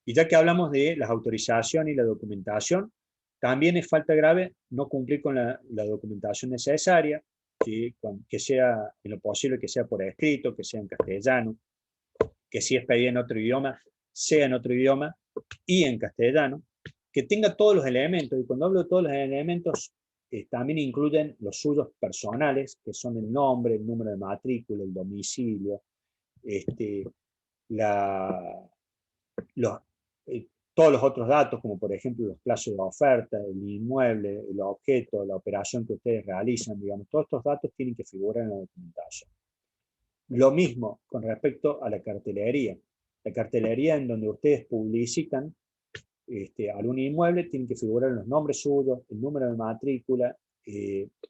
Y ya que hablamos de las autorizaciones y la documentación, también es falta grave no cumplir con la documentación necesaria, que sea en lo posible, que sea por escrito, que sea en castellano, que si es pedida en otro idioma, sea en otro idioma y en castellano, que tenga todos los elementos, y cuando hablo de todos los elementos, también incluyen los suyos personales, que son el nombre, el número de matrícula, el domicilio, todos los otros datos, como por ejemplo los plazos de oferta, el inmueble, el objeto, la operación que ustedes realizan, digamos, todos estos datos tienen que figurar en la documentación. Lo mismo con respecto a la cartelería. La cartelería en donde ustedes publicitan algún inmueble tiene que figurar los nombres suyos, el número de matrícula.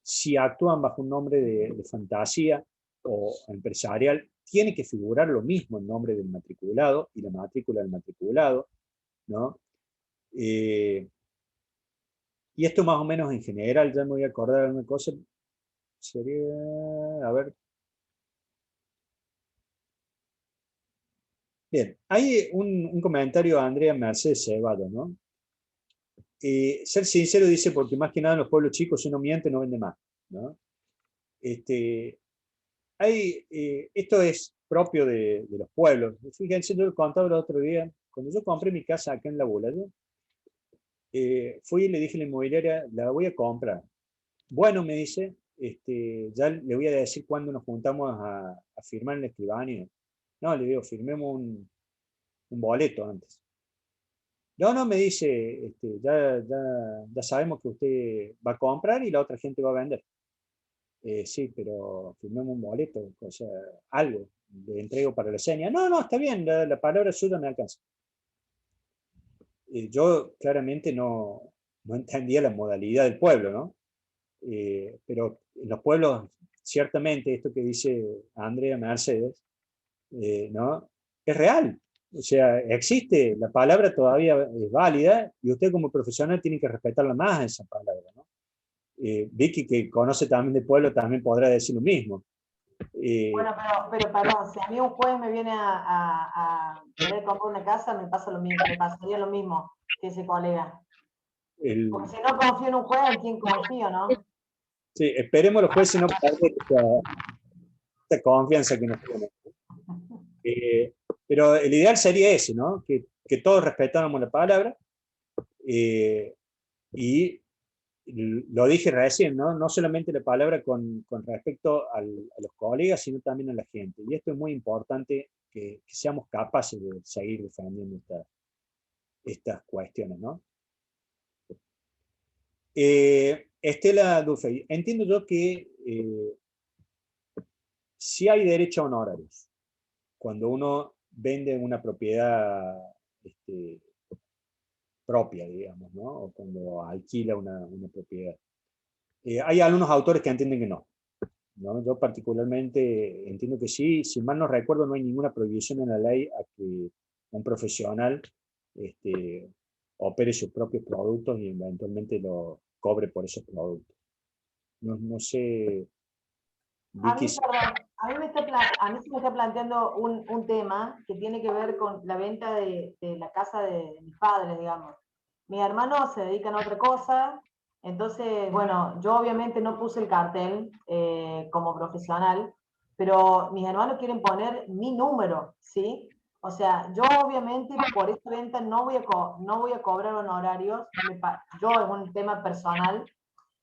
Si actúan bajo un nombre de fantasía, o empresarial, tiene que figurar lo mismo el nombre del matriculado y la matrícula del matriculado, ¿no? Y esto más o menos en general, ya me voy a acordar de una cosa, sería, a ver. Bien, hay un comentario de Andrea Mercedes Cebado, ¿no? Ser sincero dice, porque más que nada en los pueblos chicos, si uno miente, no vende más, ¿no? Esto es propio de los pueblos. Fíjense, yo lo contaba el otro día, cuando yo compré mi casa acá en La Bulaya, fui y le dije a la inmobiliaria, la voy a comprar. Bueno, me dice, ya le voy a decir cuándo nos juntamos a firmar en la escribanía. No, le digo, firmemos un boleto antes. No, no, me dice, ya sabemos que usted va a comprar y la otra gente va a vender. Sí, pero firmemos un boleto, o sea, algo, le entrego para la seña. No, no, está bien, la palabra suya me alcanza. Yo claramente no entendía la modalidad del pueblo, ¿no? Pero en los pueblos, ciertamente, esto que dice Andrea Mercedes, ¿no? Es real. O sea, existe, la palabra todavía es válida y usted como profesional tiene que respetarla más esa palabra, ¿no? Vicky, que conoce también de pueblo, también podrá decir lo mismo. Bueno, pero perdón, si a mí un juez me viene a querer comprar una casa, me pasa lo mismo, me pasaría lo mismo que ese colega. Porque si no confío en un juez, ¿en quién confío, no? Sí, esperemos los jueces no perder esta confianza que nos tienen. Pero el ideal sería ese, ¿no? Que todos respetáramos la palabra. Y lo dije recién, ¿no? No solamente la palabra con respecto a los colegas, sino también a la gente. Y esto es muy importante que seamos capaces de seguir defendiendo estas cuestiones, ¿no? Estela Dufey, entiendo yo que sí hay derecho a honorarios cuando uno vende una propiedad propia, digamos, ¿no? O cuando alquila una propiedad. Hay algunos autores que entienden que no, ¿no? Yo particularmente entiendo que sí. Si mal no recuerdo, no hay ninguna prohibición en la ley a que un profesional opere sus propios productos y eventualmente lo cobre por esos productos. No sé, Vicky. A mí se me está planteando un tema que tiene que ver con la venta de la casa de mis padres, digamos. Mis hermanos se dedican a otra cosa, entonces, bueno, yo obviamente no puse el cartel como profesional, pero mis hermanos quieren poner mi número, ¿sí? O sea, yo obviamente por esta venta no voy a cobrar honorarios, yo es un tema personal,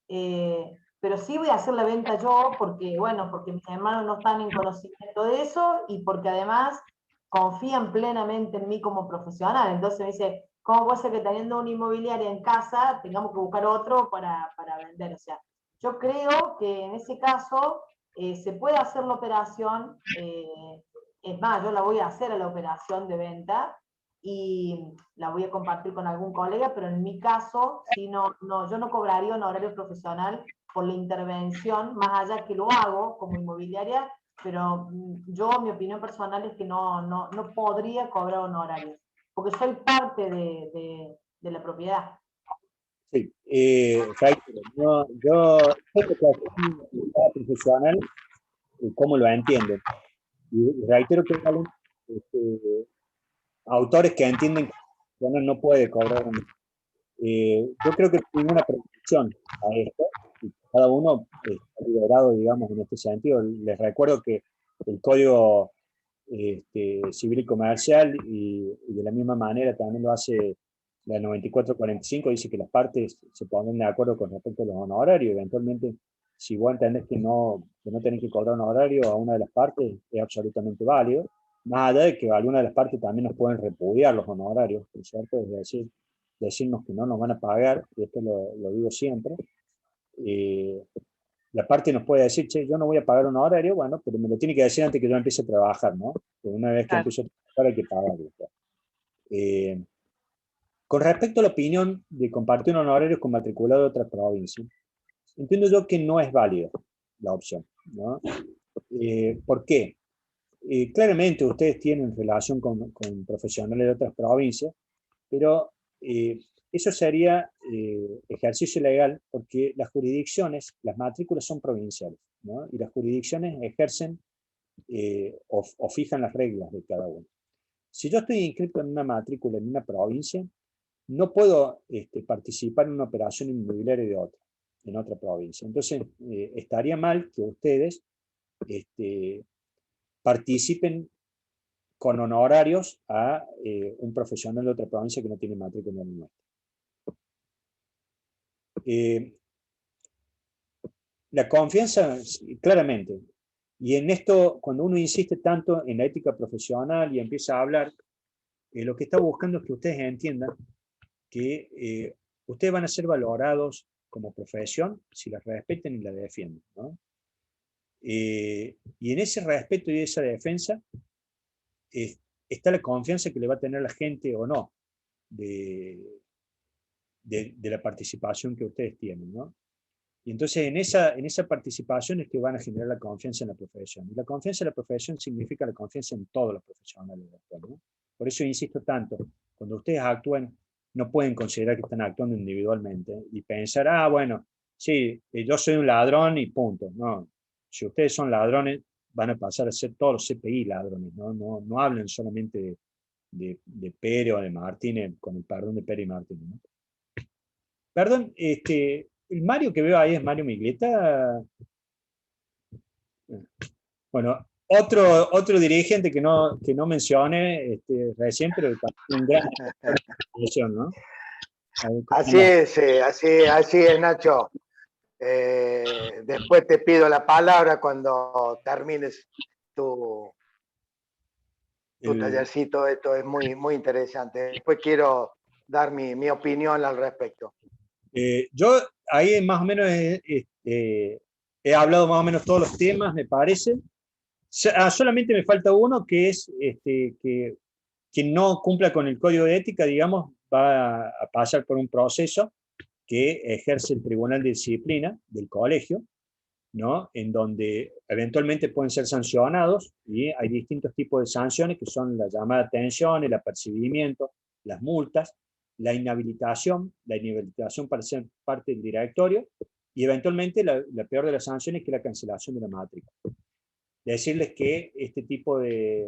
pero sí voy a hacer la venta yo porque, bueno, porque mis hermanos no están en conocimiento de eso y porque además confían plenamente en mí como profesional. Entonces me dice, ¿cómo puede ser que teniendo una inmobiliaria en casa tengamos que buscar otro para vender? O sea, yo creo que en ese caso se puede hacer la operación, es más, yo la voy a hacer a la operación de venta y la voy a compartir con algún colega, pero en mi caso, si no, yo no cobraría un horario profesional por la intervención, más allá que lo hago como inmobiliaria, pero yo, mi opinión personal es que no podría cobrar honorarios, porque soy parte de la propiedad. Sí, yo profesional, ¿cómo lo entienden? Y reitero que hay autores que entienden que uno no puede cobrar. Yo creo que tiene una protección a esto, y cada uno está liberado, digamos, en este sentido. Les recuerdo que el Código Civil y Comercial, y de la misma manera también lo hace la 9445, dice que las partes se ponen de acuerdo con respecto a los honorarios. Eventualmente, si vos entendés que no tenés que cobrar un honorario a una de las partes, es absolutamente válido. Más allá de que algunas de las partes también nos pueden repudiar los honorarios, ¿cierto? Es decir, decirnos que no nos van a pagar, y esto lo digo siempre. La parte nos puede decir, che, yo no voy a pagar un horario, bueno, pero me lo tiene que decir antes que yo empiece a trabajar, ¿no? Porque una vez que empiezo a trabajar hay que pagarlo. Con respecto a la opinión de compartir un honorario con matriculado de otra provincia, entiendo yo que no es válida la opción, ¿no? ¿Por qué? Claramente ustedes tienen relación con profesionales de otras provincias, pero eso sería ejercicio legal porque las jurisdicciones, las matrículas son provinciales, ¿no? Y las jurisdicciones ejercen o fijan las reglas de cada uno. Si yo estoy inscrito en una matrícula en una provincia, no puedo participar en una operación inmobiliaria de otra, en otra provincia. Entonces, estaría mal que ustedes participen con honorarios a un profesional de otra provincia que no tiene matrícula en la nuestra. La confianza, claramente, y en esto, cuando uno insiste tanto en la ética profesional y empieza a hablar, lo que está buscando es que ustedes entiendan que ustedes van a ser valorados como profesión si la respeten y la defienden, ¿no? Y en ese respeto y esa defensa está la confianza que le va a tener la gente o no de la participación que ustedes tienen, ¿no? Y entonces en esa participación es que van a generar la confianza en la profesión. Y la confianza en la profesión significa la confianza en todos los profesionales, ¿no? Por eso insisto tanto, cuando ustedes actúen, no pueden considerar que están actuando individualmente y pensar, ah, bueno, sí, yo soy un ladrón y punto. No, si ustedes son ladrones, van a pasar a ser todos los CPI ladrones, ¿no? No hablen solamente de Pere o de Martínez, con el perdón de Pere y Martínez, ¿no? Perdón, el Mario que veo ahí es Mario Migleta. Bueno, otro dirigente que no mencioné recién, pero un gran ¿no? Así es, Nacho. Después te pido la palabra cuando termines tu tallercito. Esto es muy, muy interesante. Después quiero dar mi opinión al respecto. Yo ahí más o menos he hablado más o menos todos los temas, me parece. Solamente me falta uno, que es que quien no cumpla con el código de ética, digamos, va a pasar por un proceso que ejerce el Tribunal de Disciplina del colegio, ¿no? En donde eventualmente pueden ser sancionados, y hay distintos tipos de sanciones que son la llamada de atención, el apercibimiento, las multas, la inhabilitación para ser parte del directorio, y eventualmente la peor de las sanciones, que es la cancelación de la matrícula. Decirles que este tipo de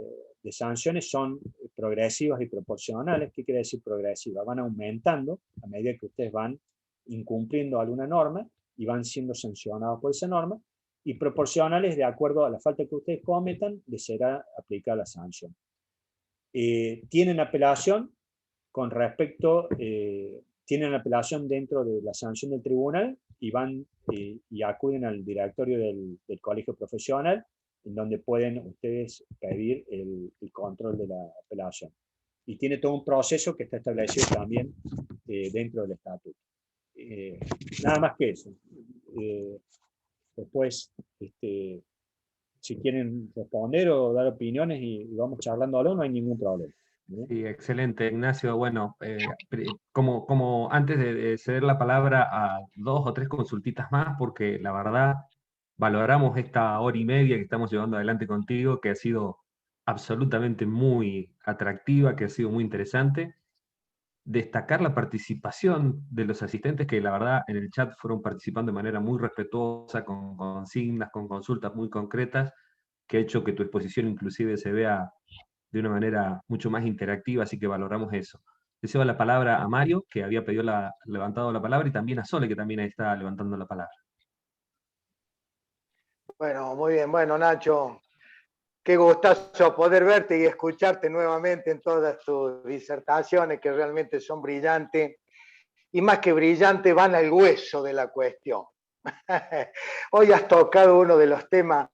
sanciones son progresivas y proporcionales. ¿Qué quiere decir progresiva? Van aumentando a medida que ustedes van incumpliendo alguna norma y van siendo sancionados por esa norma, y proporcionales de acuerdo a la falta que ustedes cometan, les será aplicada la sanción. Tienen apelación con respecto, tienen apelación dentro de la sanción del tribunal y van y acuden al directorio del colegio profesional, en donde pueden ustedes pedir el control de la apelación. Y tiene todo un proceso que está establecido también dentro del estatuto. Nada más que eso. Después, si quieren responder o dar opiniones y vamos charlando algo, no hay ningún problema. Sí, excelente, Ignacio. Bueno, como antes de ceder la palabra a 2 o 3 consultitas más, porque la verdad valoramos esta hora y media que estamos llevando adelante contigo, que ha sido absolutamente muy atractiva, que ha sido muy interesante. Destacar la participación de los asistentes, que la verdad en el chat fueron participando de manera muy respetuosa, con consignas, con consultas muy concretas, que ha hecho que tu exposición inclusive se vea de una manera mucho más interactiva, así que valoramos eso. Le cedo la palabra a Mario, que había levantado la palabra, y también a Sole, que también está levantando la palabra. Bueno, muy bien. Bueno, Nacho, qué gustazo poder verte y escucharte nuevamente en todas tus disertaciones, que realmente son brillantes, y más que brillantes, van al hueso de la cuestión. Hoy has tocado uno de los temas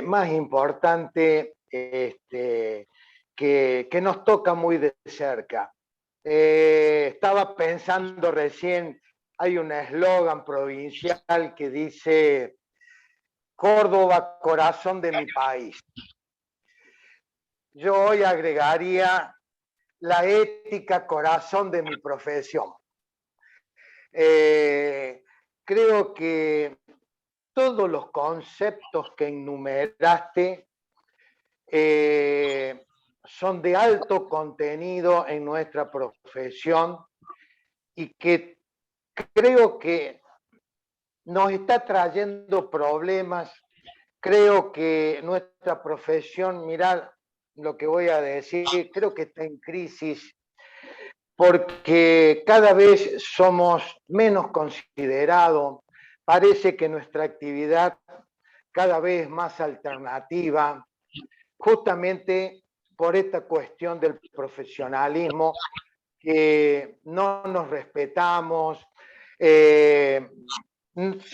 más importantes que nos toca muy de cerca. Estaba pensando recién, hay un eslogan provincial que dice: Córdoba, corazón de mi país. Yo hoy agregaría la ética, corazón de mi profesión. Creo que todos los conceptos que enumeraste son de alto contenido en nuestra profesión y que creo que nos está trayendo problemas. Creo que nuestra profesión, mirad lo que voy a decir, creo que está en crisis porque cada vez somos menos considerados. Parece que nuestra actividad cada vez es más alternativa, justamente por esta cuestión del profesionalismo, que no nos respetamos, se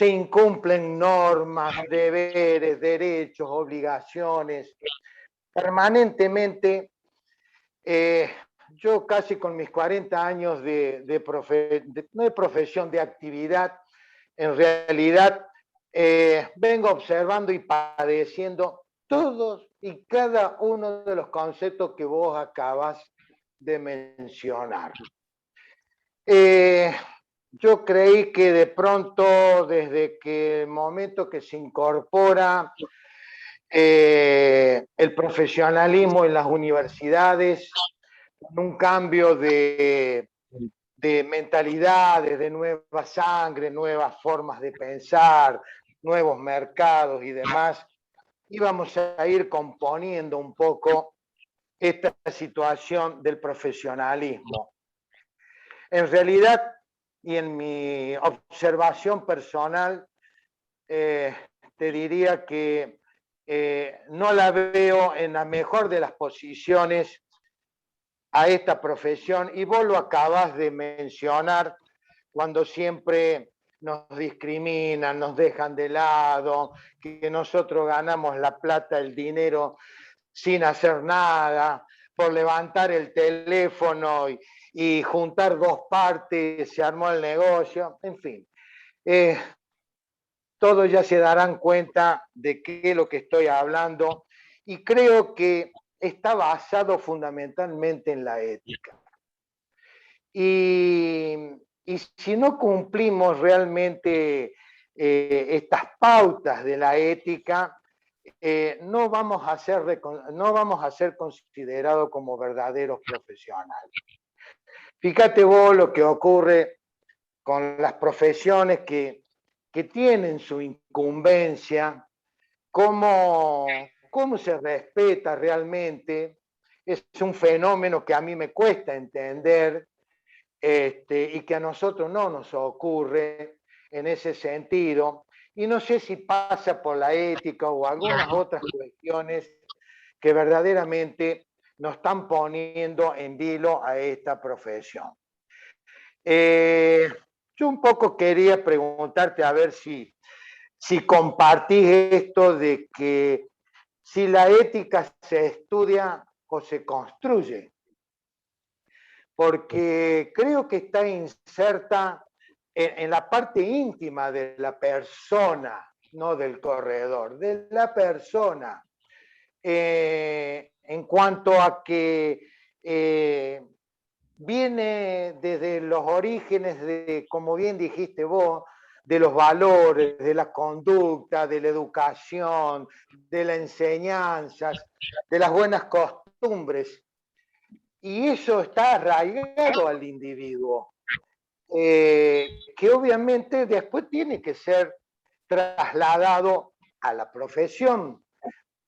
incumplen normas, deberes, derechos, obligaciones, permanentemente. Yo casi con mis 40 años no de profesión, de actividad, en realidad vengo observando y padeciendo todos y cada uno de los conceptos que vos acabas de mencionar. Yo creí que de pronto, desde que el momento que se incorpora el profesionalismo en las universidades, un cambio de mentalidades, de nueva sangre, nuevas formas de pensar, nuevos mercados y demás, íbamos a ir componiendo un poco esta situación del profesionalismo. En realidad, y en mi observación personal, te diría que no la veo en la mejor de las posiciones a esta profesión, y vos lo acabas de mencionar, cuando siempre nos discriminan, nos dejan de lado, que nosotros ganamos la plata, el dinero sin hacer nada, por levantar el teléfono y juntar dos partes, se armó el negocio, en fin. Todos ya se darán cuenta de qué es lo que estoy hablando, y creo que está basado fundamentalmente en la ética. Y si no cumplimos realmente estas pautas de la ética, no vamos a ser considerados como verdaderos profesionales. Fíjate vos lo que ocurre con las profesiones que tienen su incumbencia, cómo se respeta realmente. Es un fenómeno que a mí me cuesta entender, y que a nosotros no nos ocurre en ese sentido. Y no sé si pasa por la ética o algunas otras cuestiones que verdaderamente nos están poniendo en vilo a esta profesión. Yo un poco quería preguntarte a ver si compartís esto de que si la ética se estudia o se construye, porque creo que está inserta en la parte íntima de la persona, no del corredor, de la persona, en cuanto a que viene desde los orígenes de, como bien dijiste vos, de los valores, de la conducta, de la educación, de las enseñanzas, de las buenas costumbres. Y eso está arraigado al individuo, que obviamente después tiene que ser trasladado a la profesión,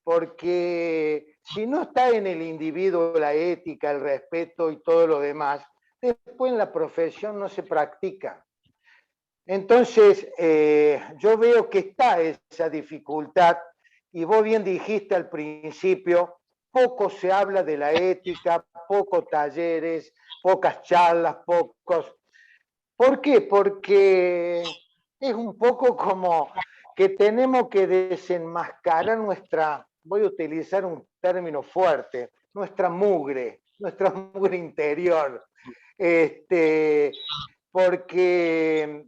porque si no está en el individuo la ética, el respeto y todo lo demás, después en la profesión no se practica. Entonces, yo veo que está esa dificultad, y vos bien dijiste al principio, poco se habla de la ética, pocos talleres, pocas charlas, pocos... ¿Por qué? Porque es un poco como que tenemos que desenmascarar nuestra, voy a utilizar un término fuerte, nuestra mugre interior. Porque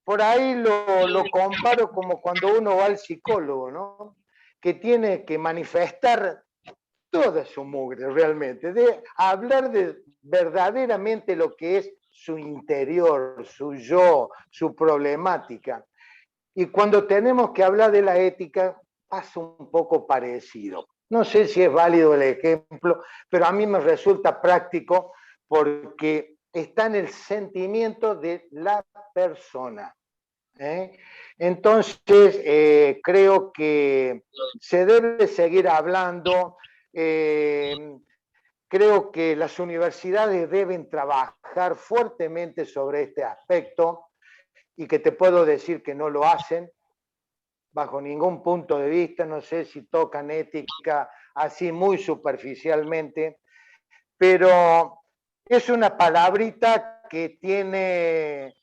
por ahí lo comparo como cuando uno va al psicólogo, ¿no? Que tiene que manifestar toda su mugre realmente, de hablar de verdaderamente lo que es su interior, su yo, su problemática. Y cuando tenemos que hablar de la ética, pasa un poco parecido. No sé si es válido el ejemplo, pero a mí me resulta práctico porque está en el sentimiento de la persona. Entonces, creo que se debe seguir hablando. Creo que las universidades deben trabajar fuertemente sobre este aspecto y que te puedo decir que no lo hacen bajo ningún punto de vista. No sé si tocan ética así muy superficialmente, pero es una palabrita que tiene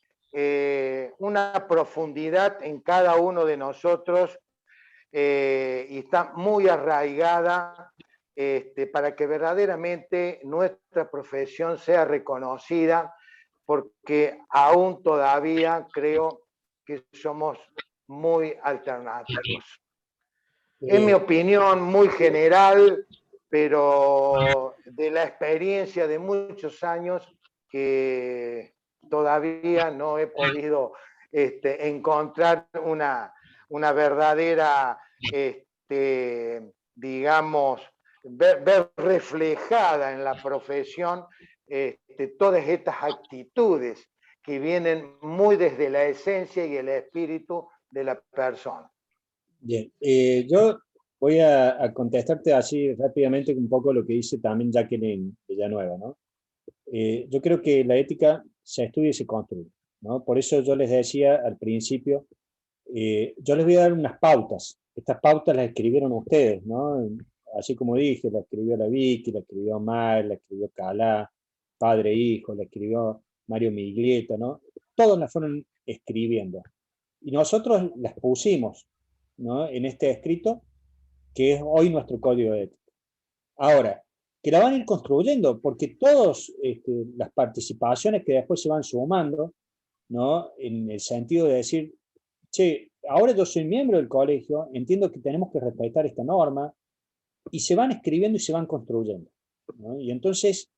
una profundidad en cada uno de nosotros y está muy arraigada para que verdaderamente nuestra profesión sea reconocida, porque aún todavía creo que somos muy alternativos. En mi opinión, muy general, pero de la experiencia de muchos años que todavía no he podido encontrar una verdadera, digamos, ver reflejada en la profesión todas estas actitudes que vienen muy desde la esencia y el espíritu de la persona. Bien, yo voy a contestarte así rápidamente un poco lo que dice también Jacqueline Villanueva, ¿no? Yo creo que la ética se estudia y se construye, ¿no? Por eso yo les decía al principio, yo les voy a dar unas pautas. Estas pautas las escribieron ustedes, ¿no? Así como dije, la escribió la Vicky, la escribió Mar, la escribió Calá, padre e hijo, la escribió Mario Miglieta, ¿no? Todos las fueron escribiendo. Y nosotros las pusimos, ¿no? En este escrito, que es hoy nuestro código de ética. Ahora, que la van a ir construyendo, porque todas las participaciones que después se van sumando, ¿no? En el sentido de decir, che, ahora yo soy miembro del colegio, entiendo que tenemos que respetar esta norma, y se van escribiendo y se van construyendo, ¿no? Y entonces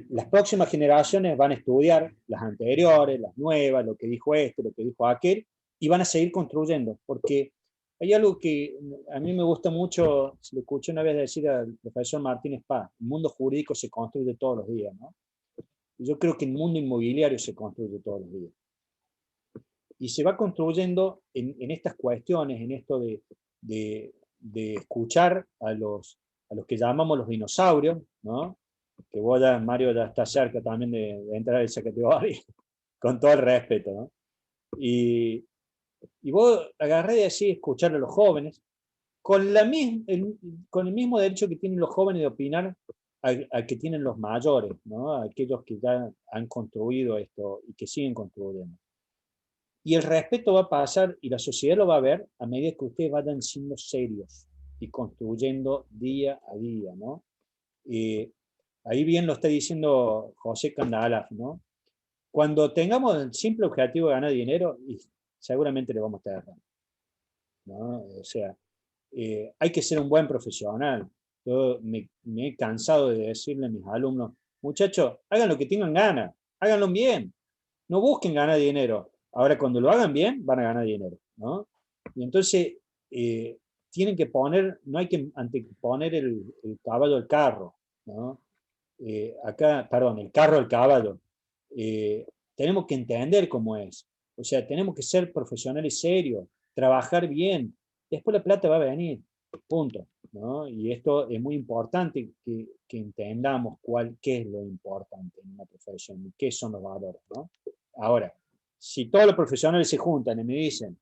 las próximas generaciones van a estudiar las anteriores, las nuevas, lo que dijo este, lo que dijo aquel, y van a seguir construyendo, porque hay algo que a mí me gusta mucho, se lo escuché una vez decir al profesor Martínez Paz: el mundo jurídico se construye todos los días, ¿no? Y yo creo que el mundo inmobiliario se construye todos los días. Y se va construyendo en estas cuestiones, en esto de escuchar a los que llamamos los dinosaurios, ¿no? Que vos ya, Mario, ya está cerca también de entrar en esa categoría, con todo el respeto, ¿no? Y vos agarré y decís escuchar a los jóvenes, con el mismo derecho que tienen los jóvenes de opinar al que tienen los mayores, ¿no? Aquellos que ya han construido esto y que siguen construyendo. Y el respeto va a pasar, y la sociedad lo va a ver a medida que ustedes vayan siendo serios y construyendo día a día, ¿no? Ahí bien lo está diciendo José Candalaf, ¿no? Cuando tengamos el simple objetivo de ganar dinero, y seguramente le vamos a estar dando, ¿no? O sea, hay que ser un buen profesional. Yo me he cansado de decirle a mis alumnos, muchachos, hagan lo que tengan ganas, háganlo bien, no busquen ganar dinero. Ahora, cuando lo hagan bien, van a ganar dinero, ¿no? Y entonces, tienen que poner, no hay que anteponer el caballo al carro, ¿no? El carro al caballo. Tenemos que entender cómo es. O sea, tenemos que ser profesionales serios, trabajar bien. Después la plata va a venir, punto, ¿no? Y esto es muy importante que entendamos qué es lo importante en una profesión y qué son los valores, ¿no? Ahora, si todos los profesionales se juntan y me dicen,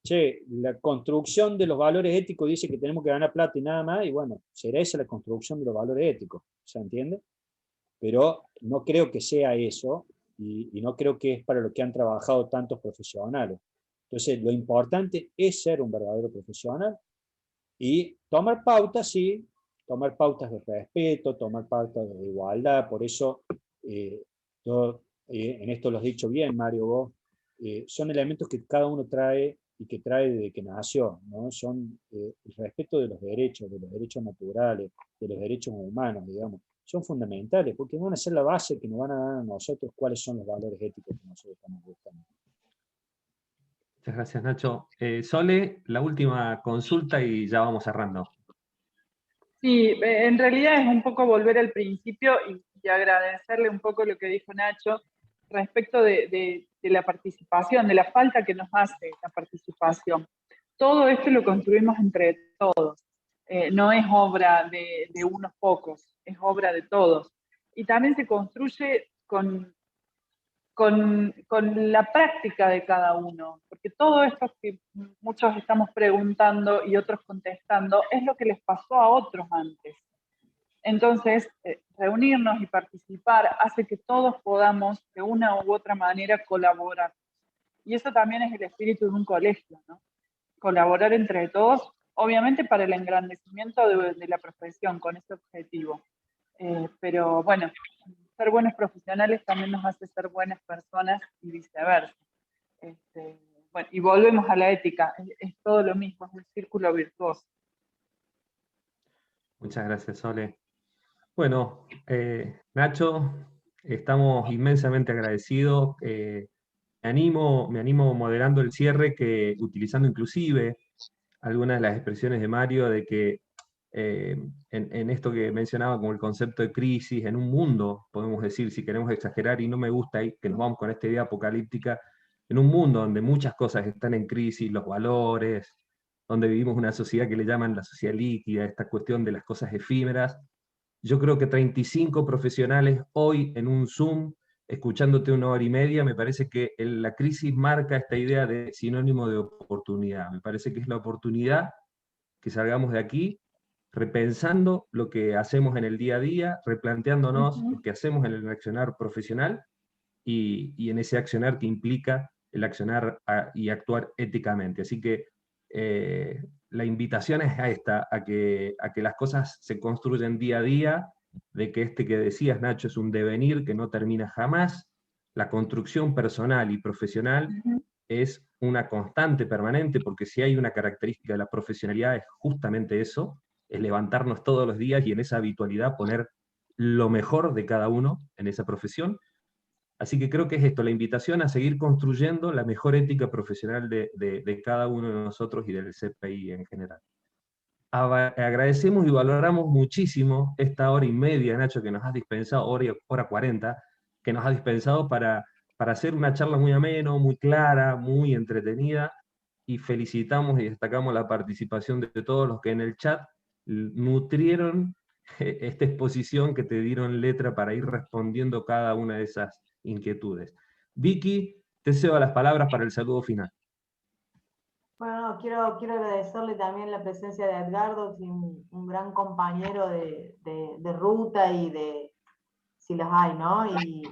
che, la construcción de los valores éticos dice que tenemos que ganar plata y nada más, y bueno, será esa la construcción de los valores éticos, ¿se entiende? Pero no creo que sea eso, y no creo que es para lo que han trabajado tantos profesionales. Entonces, lo importante es ser un verdadero profesional y tomar pautas, sí, tomar pautas de respeto, tomar pautas de igualdad. Por eso, yo en esto lo has dicho bien, Mario, vos, son elementos que cada uno trae y que trae desde que nació, ¿no? Son el respeto de los derechos naturales, de los derechos humanos, digamos. Son fundamentales porque van a ser la base que nos van a dar a nosotros cuáles son los valores éticos que nosotros estamos buscando. Muchas gracias, Nacho. Sole, la última consulta y ya vamos cerrando. Sí, en realidad es un poco volver al principio y agradecerle un poco lo que dijo Nacho respecto de la participación, de la falta que nos hace la participación. Todo esto lo construimos entre todos. No es obra de unos pocos, es obra de todos. Y también se construye con la práctica de cada uno, porque todo esto que muchos estamos preguntando y otros contestando es lo que les pasó a otros antes. Entonces, reunirnos y participar hace que todos podamos de una u otra manera colaborar. Y eso también es el espíritu de un colegio, ¿no? Colaborar entre todos, obviamente para el engrandecimiento de la profesión con ese objetivo. Pero bueno, ser buenos profesionales también nos hace ser buenas personas y viceversa. Bueno, y volvemos a la ética, es todo lo mismo, es un círculo virtuoso. Muchas gracias, Sole. Bueno, Nacho, estamos inmensamente agradecidos. Me animo moderando el cierre, utilizando inclusive algunas de las expresiones de Mario, de que en esto que mencionaba como el concepto de crisis, en un mundo, podemos decir, si queremos exagerar, y no me gusta ahí que nos vamos con esta idea apocalíptica, en un mundo donde muchas cosas están en crisis, los valores, donde vivimos una sociedad que le llaman la sociedad líquida, esta cuestión de las cosas efímeras. Yo creo que 35 profesionales hoy en un Zoom, escuchándote 1 hora y media, me parece que la crisis marca esta idea de sinónimo de oportunidad. Me parece que es la oportunidad que salgamos de aquí repensando lo que hacemos en el día a día, replanteándonos lo que hacemos en el accionar profesional y en ese accionar que implica el accionar y actuar éticamente. Así que la invitación es a esta, a que las cosas se construyen día a día, de que que decías, Nacho, es un devenir que no termina jamás. La construcción personal y profesional es una constante permanente, porque si hay una característica de la profesionalidad es justamente eso, es levantarnos todos los días y en esa habitualidad poner lo mejor de cada uno en esa profesión. Así que creo que es esto, la invitación a seguir construyendo la mejor ética profesional de cada uno de nosotros y del CPI en general. Agradecemos y valoramos muchísimo esta 1 hora y media, Nacho, que nos has dispensado, hora 40, que nos has dispensado para hacer una charla muy ameno, muy clara, muy entretenida, y felicitamos y destacamos la participación de todos los que en el chat nutrieron esta exposición, que te dieron letra para ir respondiendo cada una de esas inquietudes. Vicky, te cedo las palabras para el saludo final. Bueno, quiero agradecerle también la presencia de Edgardo, un gran compañero de ruta y si los hay, ¿no?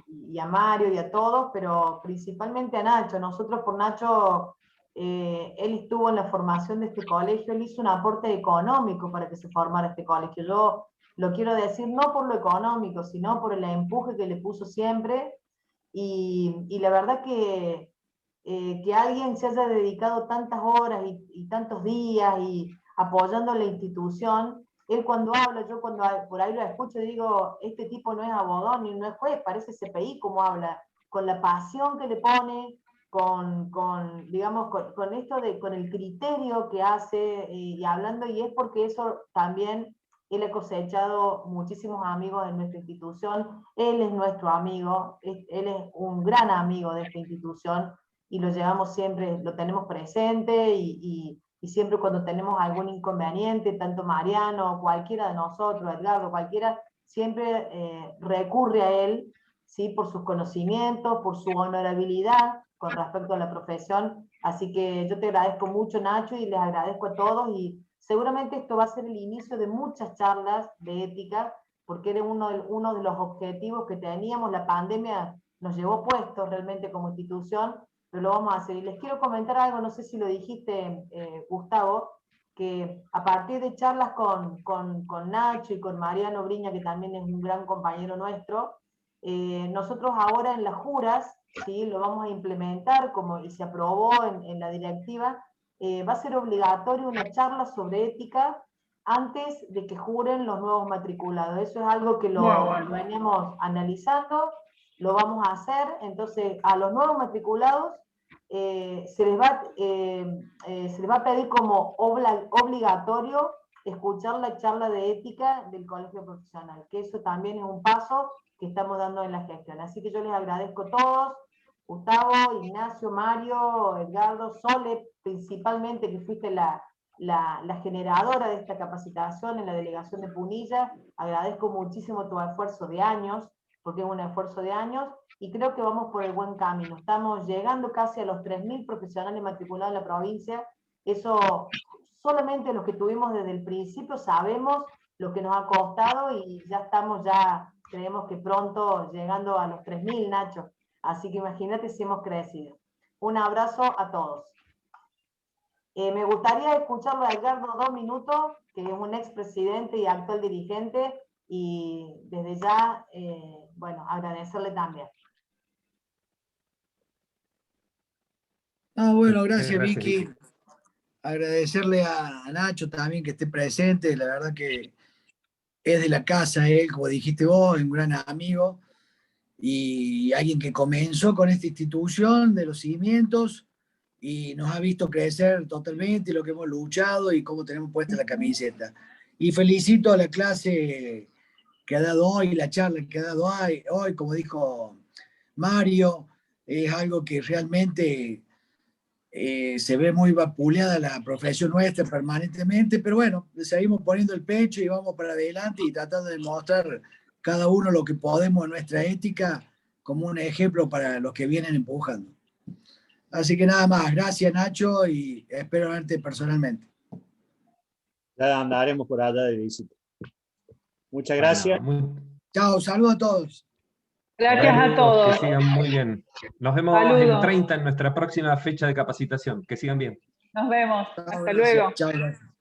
Y a Mario y a todos, pero principalmente a Nacho. Nosotros por Nacho, él estuvo en la formación de este colegio, él hizo un aporte económico para que se formara este colegio. Yo lo quiero decir no por lo económico, sino por el empuje que le puso siempre, y la verdad que alguien se haya dedicado tantas horas y tantos días y apoyando a la institución. Él cuando habla, yo cuando por ahí lo escucho digo, este tipo no es abogado ni no es juez, parece CPI como habla, con la pasión que le pone, digamos, con esto con el criterio que hace y hablando, y es porque eso también él ha cosechado muchísimos amigos en nuestra institución, él es nuestro amigo, él es un gran amigo de esta institución, y lo llevamos siempre, lo tenemos presente y siempre cuando tenemos algún inconveniente, tanto Mariano, cualquiera de nosotros, Edgardo, cualquiera, siempre recurre a él, ¿sí? Por sus conocimientos, por su honorabilidad con respecto a la profesión. Así que yo te agradezco mucho, Nacho, y les agradezco a todos, y seguramente esto va a ser el inicio de muchas charlas de ética, porque era uno de los objetivos que teníamos. La pandemia nos llevó puestos realmente como institución, pero lo vamos a hacer. Y les quiero comentar algo, no sé si lo dijiste, Gustavo, que a partir de charlas con Nacho y con Mariano Briña, que también es un gran compañero nuestro, nosotros ahora en las juras, ¿sí? Lo vamos a implementar y se aprobó en la directiva, va a ser obligatorio una charla sobre ética antes de que juren los nuevos matriculados. Eso es algo que lo veníamos analizando, lo vamos a hacer. Entonces, a los nuevos matriculados se les va a pedir como obligatorio escuchar la charla de ética del colegio profesional, que eso también es un paso que estamos dando en la gestión. Así que yo les agradezco a todos, Gustavo, Ignacio, Mario, Edgardo, Sole, principalmente, que fuiste la generadora de esta capacitación en la delegación de Punilla. Agradezco muchísimo tu esfuerzo de años, porque es un esfuerzo de años, y creo que vamos por el buen camino. Estamos llegando casi a los 3.000 profesionales matriculados en la provincia. Eso, solamente los que tuvimos desde el principio sabemos lo que nos ha costado, y ya estamos, creemos que pronto llegando a los 3.000, Nacho. Así que imagínate si hemos crecido. Un abrazo a todos. Me gustaría escucharlo a Edgardo 2 minutos, que es un expresidente y actual dirigente, y desde ya, bueno, agradecerle también. Bueno, gracias, Gracias, Vicky. Agradecerle a Nacho también que esté presente, la verdad que es de la casa él, como dijiste vos, un gran amigo y alguien que comenzó con esta institución de los cimientos y nos ha visto crecer totalmente, lo que hemos luchado y cómo tenemos puesta la camiseta. Y felicito a la clase que ha dado hoy, la charla que ha dado hoy, como dijo Mario, es algo que realmente se ve muy vapuleada la profesión nuestra permanentemente, pero bueno, seguimos poniendo el pecho y vamos para adelante y tratando de mostrar cada uno lo que podemos en nuestra ética como un ejemplo para los que vienen empujando. Así que nada más, gracias Nacho y espero verte personalmente. Ya andaremos por allá de visita. Muchas gracias. Chao, saludos a todos. Gracias a todos. Que sigan muy bien. Nos vemos Saludos. en 30 en nuestra próxima fecha de capacitación. Que sigan bien. Nos vemos. Chao, Hasta gracias. luego. Chao, gracias.